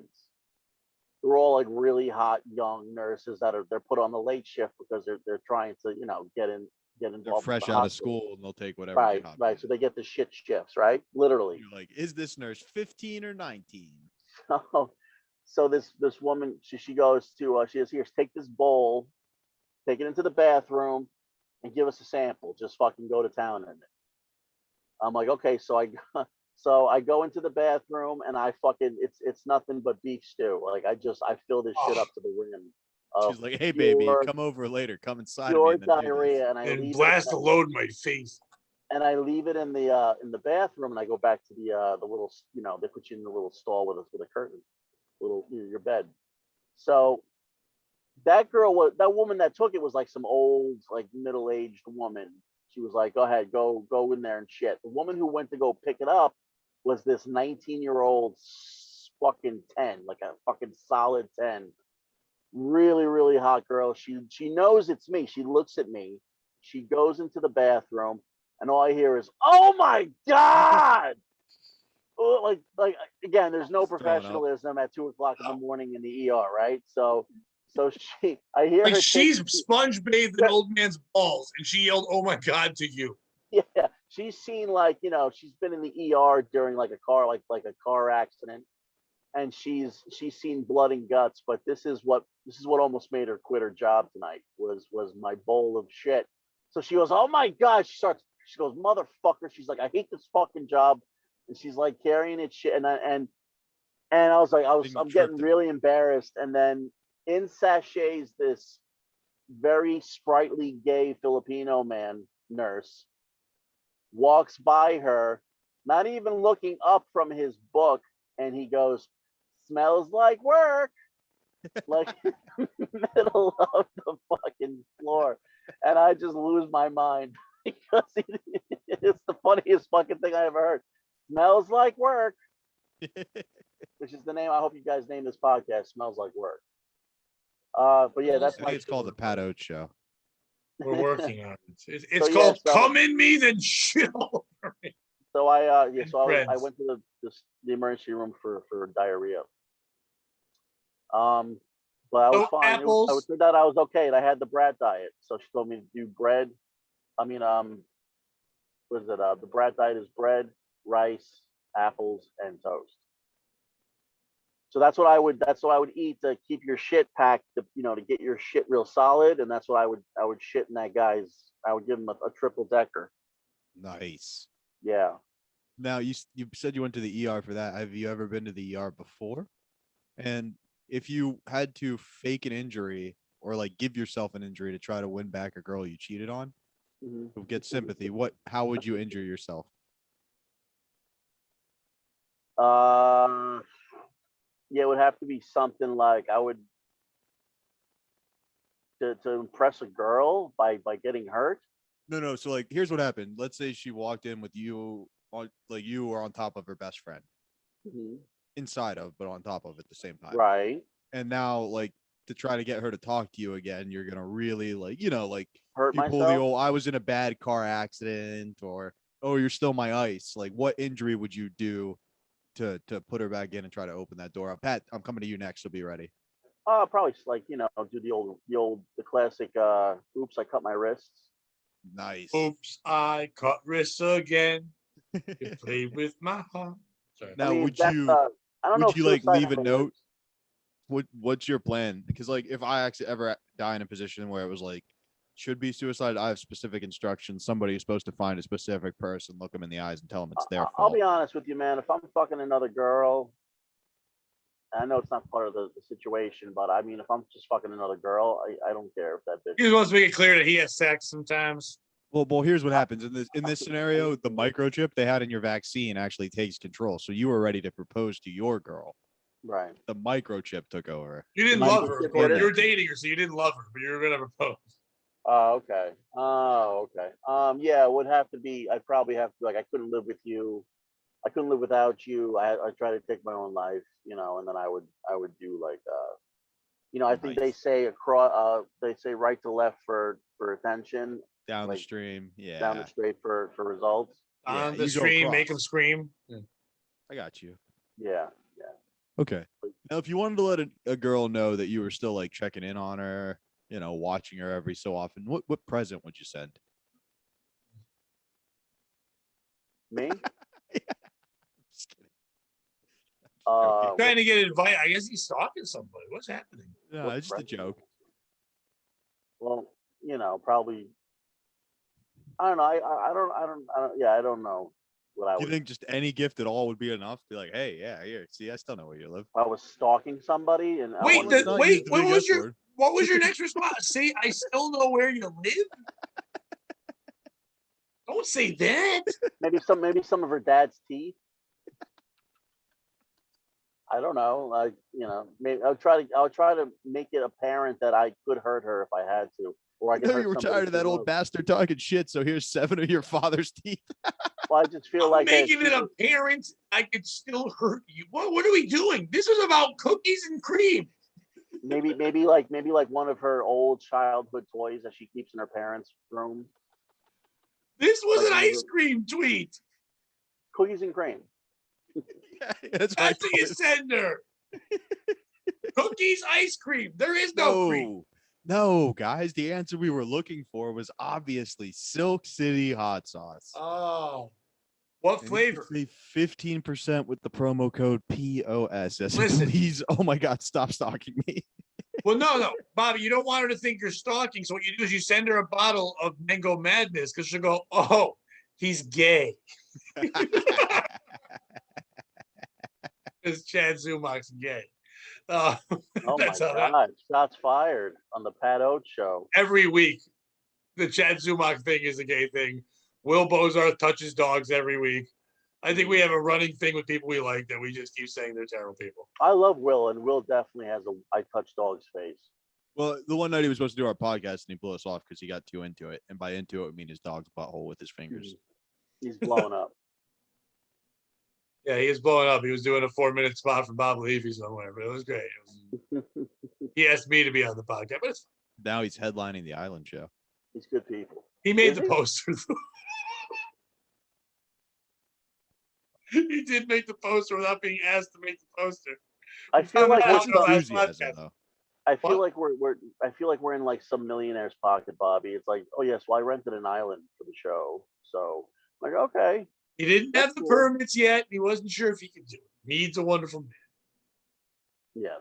C: They're all like really hot young nurses they're put on the late shift because they're trying to get involved.
A: They're fresh out of school and they'll take whatever.
C: Right. So they get the shit shifts, right? Literally.
A: You're like, is this nurse 15 or 19?
C: So this woman, she goes to she goes, here, take this bowl, take it into the bathroom, and give us a sample. Just fucking go to town in it. I'm like, okay. So I go into the bathroom and I fucking it's nothing but beef stew. Like I fill this shit up to the rim.
A: She's like, hey baby, come over later. Come inside of me
C: and diarrhea,
B: and blast the load in my face.
C: And I leave it in the bathroom, and I go back to the little, they put you in the little stall with a curtain, your bed. So that woman that took it was like some old, like middle-aged woman. She was like, go ahead, go in there and shit. The woman who went to go pick it up was this 19-year-old fucking 10, like a fucking solid 10. Really, really hot girl. She knows it's me. She looks at me. She goes into the bathroom, and all I hear is, "Oh my god!" like again, there's no professionalism at 2:00 in the morning in the ER, right? So I hear
B: like
C: her.
B: She's sponge bathed an old man's balls, and she yelled, "Oh my god!" to you.
C: Yeah, she's seen she's been in the ER during like a car accident. And she's seen blood and guts, but this is what almost made her quit her job tonight was my bowl of shit. So she goes, oh my god, she goes, motherfucker. She's like, I hate this fucking job, and she's like carrying it shit, and I was like, I'm getting really embarrassed, and then in sachets this very sprightly gay Filipino man nurse walks by her, not even looking up from his book, and he goes, smells like work, like middle of the fucking floor. And I just lose my mind because it's the funniest fucking thing I ever heard. Smells like work, which is the name. I hope you guys name this podcast Smells Like Work. But yeah,
A: I think it's called the Pat Oates Show.
B: We're working on it. It's called Come in Me, then shit all over me.
C: So I went to the emergency room for diarrhea. But I was fine. I would say that I was okay. And I had the brat diet. So she told me to do bread. What is it? The brat diet is bread, rice, apples, and toast. So that's what I would eat to keep your shit packed, to get your shit real solid. And that's what I would shit in that guy's. I would give him a triple decker.
A: Nice.
C: Yeah.
A: Now you said you went to the ER for that. Have you ever been to the ER before? And if you had to fake an injury or like give yourself an injury to try to win back a girl you cheated on, to get sympathy, how would you injure yourself?
C: Yeah, it would have to be something like I would to impress a girl by getting hurt.
A: No. So like, here's what happened. Let's say she walked in with you on, like you were on top of her best friend, inside of, but on top of at the same time.
C: Right.
A: And now, like, to try to get her to talk to you again, you're gonna really like,
C: Hurt
A: you pull
C: myself.
A: the old, I was in a bad car accident, or oh, you're still my ice. Like, what injury would you do to put her back in and try to open that door up? Pat, I'm coming to you next, so be ready.
C: Probably like do the classic. Oops, I cut my wrists.
A: Nice.
B: Oops, I cut wrists again. You play with my heart. Sorry.
A: Now, would
C: I don't know
A: would
C: if
A: you like
C: suicide
A: leave a
C: ever
A: note?
C: works.
A: What's your plan? Because like, if I actually ever die in a position where it was like should be suicide, I have specific instructions. Somebody is supposed to find a specific person, look them in the eyes, and tell them it's their
C: I'll
A: fault.
C: be honest with you, man. If I'm fucking another girl, I know it's not part of the situation, but I mean, if I'm just fucking another girl, I don't care if that bitch.
B: He just wants to make it clear that he has sex sometimes.
A: Well, here's what happens in this scenario. The microchip they had in your vaccine actually takes control. So you were ready to propose to your girl.
C: Right.
A: The microchip took over.
B: You didn't
C: The
B: love her, of
C: microchip
B: course.
C: did it.
B: You were dating her, so you didn't love her, but you were gonna propose.
C: Oh, okay. Yeah, it would have to be. I'd probably have to I couldn't live with you. I couldn't live without you. I try to take my own life, and then I would do like I think they
A: Nice.
C: say across they say right to left for attention,
A: Down the
C: like
A: stream. Yeah.
C: down the straight for results.
A: Yeah,
B: On the
A: you go
B: stream, make him
A: across.
B: scream.
A: I got you.
C: Yeah.
A: Okay. Now, if you wanted to let a girl know that you were still like checking in on her, watching her every so often, what present would you send?
C: Me?
A: Just kidding.
B: Trying to get advice. I guess he's stalking somebody. What's happening?
A: No,
C: what
A: it's just a
C: present?
A: joke.
C: Well, probably. I don't know. I don't know what I
A: Do you
C: would.
A: think just any gift at all would be enough? Be like, hey, yeah, here, see, I still know where you live.
C: I was stalking somebody and I
B: Wait,
C: wanted to-
A: not use the
B: what
A: big
B: was
A: S
B: your
A: word.
B: what was your next response? See, I still know where you live. Don't say that.
C: maybe some of her dad's teeth. I don't know. Like maybe I'll try to make it apparent that I could hurt her if I had to, or I
A: I
C: could
A: know
C: hurt
A: you were
C: somebody
A: tired of that
C: she
A: old
C: loves.
A: bastard talking shit, so here's 7 of your father's teeth.
C: Well, I just feel
B: I'm
C: like
B: making it apparent I could still hurt you. What are we doing? This is about cookies and cream.
C: maybe like one of her old childhood toys that she keeps in her parents' room.
B: This was
C: Like
B: an
C: one of
B: ice
C: the-
B: cream tweet.
C: Cookies and cream.
A: That's my
B: That's what you
A: point.
B: send her. Cookies, ice cream. There is no cream.
A: No, guys. The answer we were looking for was obviously Silk City hot sauce.
B: Oh, what
A: And
B: flavor?
A: you can save 15% with the promo code POS.
B: Listen.
A: Please, oh my God, stop stalking me.
B: Well, no, Bobby, you don't want her to think you're stalking. So what you do is you send her a bottle of Mango Madness because she'll go, oh, he's gay. Because Chad Zumach's gay.
C: Oh my
B: That's how that-
C: God! Shots fired on the Pat Oates show.
B: Every week, the Chad Zumach thing is a gay thing. Will Bozarth touches dogs every week. I think we have a running thing with people we like that we just keep saying they're terrible people.
C: I love Will, and Will definitely has a I touch dog's face.
A: Well, the one night he was supposed to do our podcast and he blew us off because he got too into it. And by into it, I mean his dog's butthole with his fingers.
C: He's blowing up.
B: Yeah, he was blowing up. He was doing a 4-minute spot for Bob Levy somewhere, but it was great. He asked me to be on the podcast, but it's,
A: Now he's headlining the Island show.
C: He's good people.
B: he made
C: Is
B: the
C: he?
B: poster. He did make the poster without being asked to make the poster.
C: I feel like
B: What's
C: we're some,
A: Enthusiasm, though.
C: I feel
B: What?
C: like we're in like some millionaire's pocket, Bobby. It's like, oh yes, well I rented an island for the show, so I'm like okay.
B: He didn't have
C: That's
B: the
C: cool.
B: permits yet. He wasn't sure if he could do it. Needs a wonderful man.
C: Yes.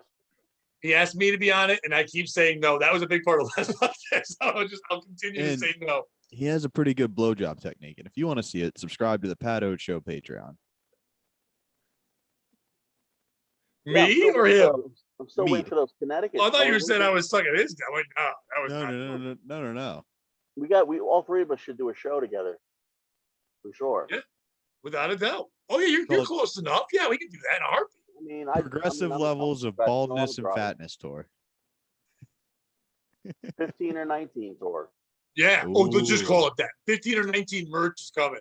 B: He asked me to be on it, and I keep saying no. That was a big part of last podcast. So I'll continue to say no.
A: He has a pretty good blowjob technique, and if you want to see it, subscribe to the Pat Oates Show Patreon.
B: Me or him?
C: I'm still waiting for those Connecticut.
B: Oh, I thought you said I was sucking his guy. Wait, no, that was
A: No.
C: We all three of us should do a show together. For sure.
B: Yeah, without a doubt. Oh, yeah, you're close enough. Yeah, we can do that in a heartbeat.
C: I mean,
A: progressive levels of baldness and fatness tour.
C: 15 or 19 tour.
B: Yeah. Ooh. Oh, let's just call it that. 15 or 19 merch is coming.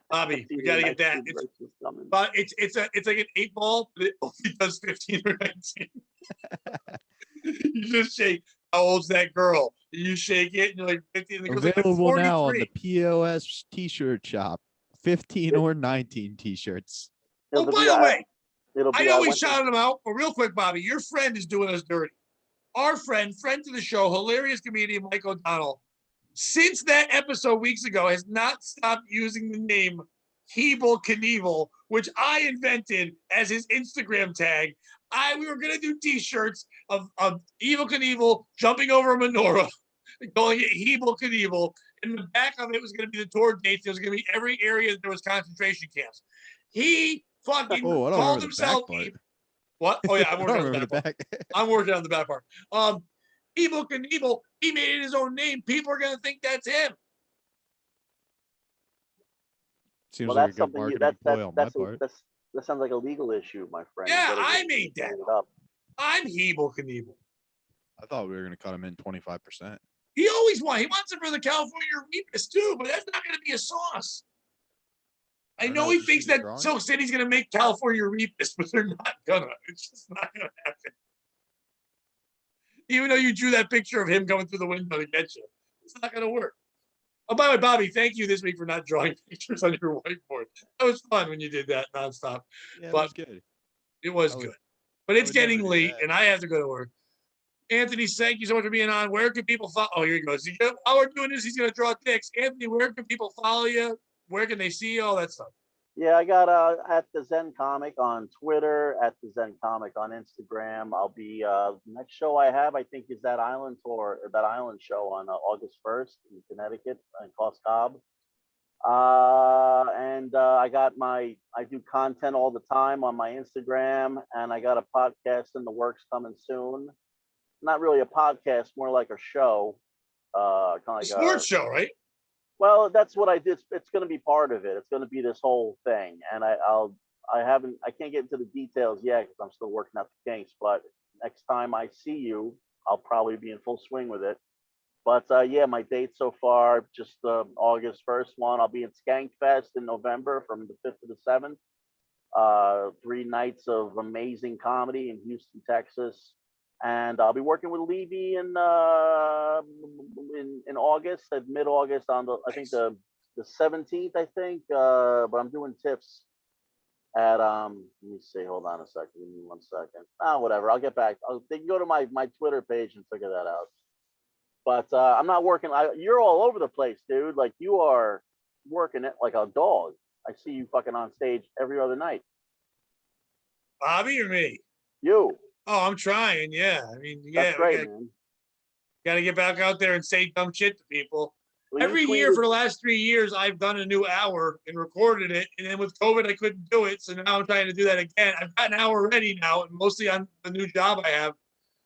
B: Bobby, we got to get that. But it's like an 8-ball, but it only does 15 or 19. You just shake. How old's that girl? You shake it, and you're like 15. And
A: Available
B: like,
A: now on the POS T-shirt shop. 15 or 19 T-shirts.
B: Oh, by the way, I know we shouted him out, but real quick, Bobby, your friend is doing us dirty. Our friend to the show, hilarious comedian Mike O'Donnell, since that episode weeks ago, has not stopped using the name Heeble Knievel, which I invented as his Instagram tag. We were going to do T-shirts of Evel Knievel jumping over a menorah, calling it Heeble Knievel. And the back of it was going to be the tour dates. It was going to be every area that there was concentration camps. He fucking called himself. What? Oh, yeah, I'm working on the back. I'm working on the back part. Evel Knievel, he made it his own name. People are going to think that's him.
A: Seems like a good marketing ploy on my part.
C: That sounds like a legal issue, my friend.
B: Yeah, I made that up. I'm Heeble Knievel.
A: I thought we were going to cut him in 25%.
B: He always wants. He wants it for the California Reapers too, but that's not going to be a sauce. I know he thinks that Silk City's going to make California Reapers, but they're not gonna. It's just not going to happen. Even though you drew that picture of him going through the window to get you, it's not going to work. Oh, by the way, Bobby, thank you this week for not drawing pictures on your whiteboard. That was fun when you did that nonstop.
A: Yeah, but it was good.
B: It was good. But it's getting late, and I have to go to work. Anthony, thank you so much for being on. Where can people follow? Oh, here he goes. While we're doing this, he's going to draw dicks. Anthony, where can people follow you? Where can they see you? All that stuff.
C: Yeah, I got at the Zen Comic on Twitter, at the Zen Comic on Instagram. I'll be next show I have, I think, is that island tour, or that island show on August 1st in Connecticut in Cost Cobb. And I do content all the time on my Instagram, and I got a podcast in the works coming soon. Not really a podcast, more like a show. Kind of like
B: a sports show, right?
C: Well, that's what I did. It's going to be part of it. It's going to be this whole thing, and I can't get into the details yet because I'm still working out the kinks. But next time I see you, I'll probably be in full swing with it. But yeah, my dates so far, just August 1st one. I'll be in Skankfest in November from the 5th to the 7th. 3 nights of amazing comedy in Houston, Texas. And I'll be working with Levy in August, at mid-August on I think the 17th, I think. But I'm doing tips at let me see, hold on a second, give me 1 second. Whatever, I'll get back. They can go to my Twitter page and figure that out. But I'm not working. You're all over the place, dude. Like, you are working it like a dog. I see you fucking on stage every other night.
B: Bobby or me?
C: You.
B: Oh, I'm trying. Yeah. I mean, yeah.
C: That's great, man.
B: Got to get back out there and say dumb shit to people. Well, every year for the last 3 years, I've done a new hour and recorded it. And then with COVID, I couldn't do it. So now I'm trying to do that again. I've got an hour ready now, and mostly on the new job I have.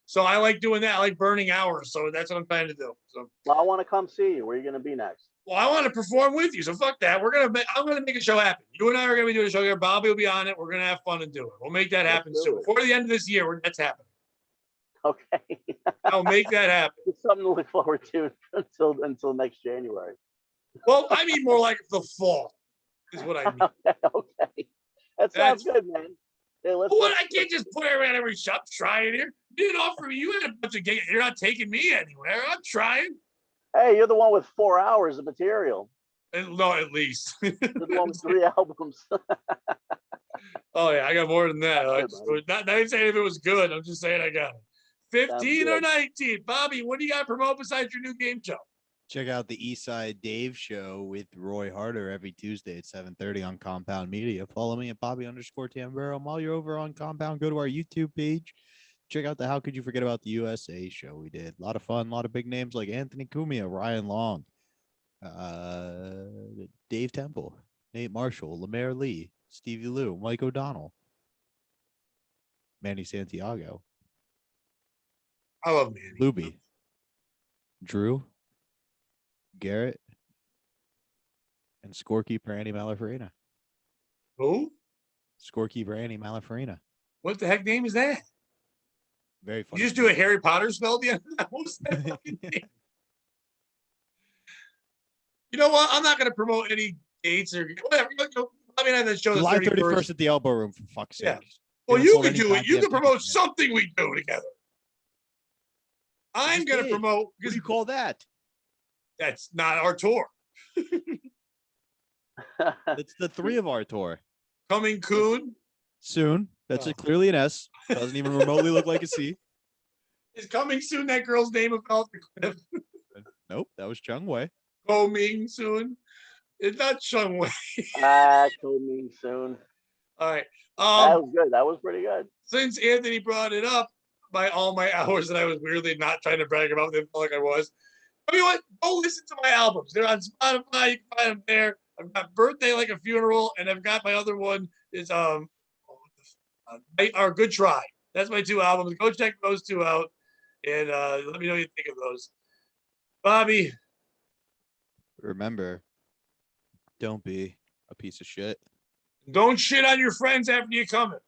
B: So I like doing that. I like burning hours. So that's what I'm trying to do. So,
C: well, I want to come see you. Where are you going to be next?
B: Well, I want to perform with you. So fuck that. I'm going to make a show happen. You and I are going to be doing a show here. Bobby will be on it. We're going to have fun and do it. We'll make that happen soon. Before the end of this year, that's happening.
C: Okay.
B: I'll make that happen.
C: It's something to look forward to until next January.
B: Well, I mean more like the fall is what I mean.
C: Okay. That sounds good, man. Hey,
B: I can't just put every shop trying here. You didn't offer me. You had a bunch of gigs. You're not taking me anywhere. I'm trying.
C: Hey, you're the one with 4 hours of material.
B: No, at least.
C: You're the one with 3 albums.
B: Oh, yeah, I got more than that. Not even saying if it was good. I'm just saying I got it. 15 or 19. Bobby, what do you got to promote besides your new game show?
A: Check out the Eastside Dave show with Roy Harder every Tuesday at 7:30 on Compound Media. Follow me at Bobby_Tambero. And while you're over on Compound, go to our YouTube page. Check out the How Could You Forget About the USA show we did. A lot of fun, a lot of big names like Anthony Cumia, Ryan Long, Dave Temple, Nate Marshall, Lemaire Lee, Stevie Lou, Mike O'Donnell, Manny Santiago,
B: I love Manny.
A: Luby, Drew, Garrett, and scorekeeper Andy Malafarina.
B: Who?
A: Scorekeeper Andy Malafarina.
B: What the heck name is that?
A: Very funny.
B: You just do a Harry Potter spell at the end of that? What was that fucking name? You know what? I'm not going to promote any dates or whatever. I mean, I had that show
A: July
B: the
A: 31st at the Elbow Room, for fuck's sake.
B: Yeah. Well, you can do it. You can promote something we do together. I'm going to promote.
A: What do you call that?
B: That's not our tour.
A: It's the 3 of our tour.
B: Coming Coon.
A: Soon. That's clearly an S. Doesn't even remotely look like a C.
B: Is Coming Soon that girl's name about the cliff?
A: Nope, that was Chung Wei.
B: Coming Soon. It's not Chung Wei.
C: Coming soon.
B: All right.
C: That was good. That was pretty good.
B: Since Anthony brought it up, by all my hours that I was weirdly not trying to brag about them like I was. I mean, what? Go listen to my albums. They're on Spotify. You can find them there. I've got Birthday Like a Funeral, and I've got my other one is Our Good Try. That's my 2 albums. Go check those 2 out, and let me know what you think of those. Bobby.
A: Remember, don't be a piece of shit.
B: Don't shit on your friends after you come in.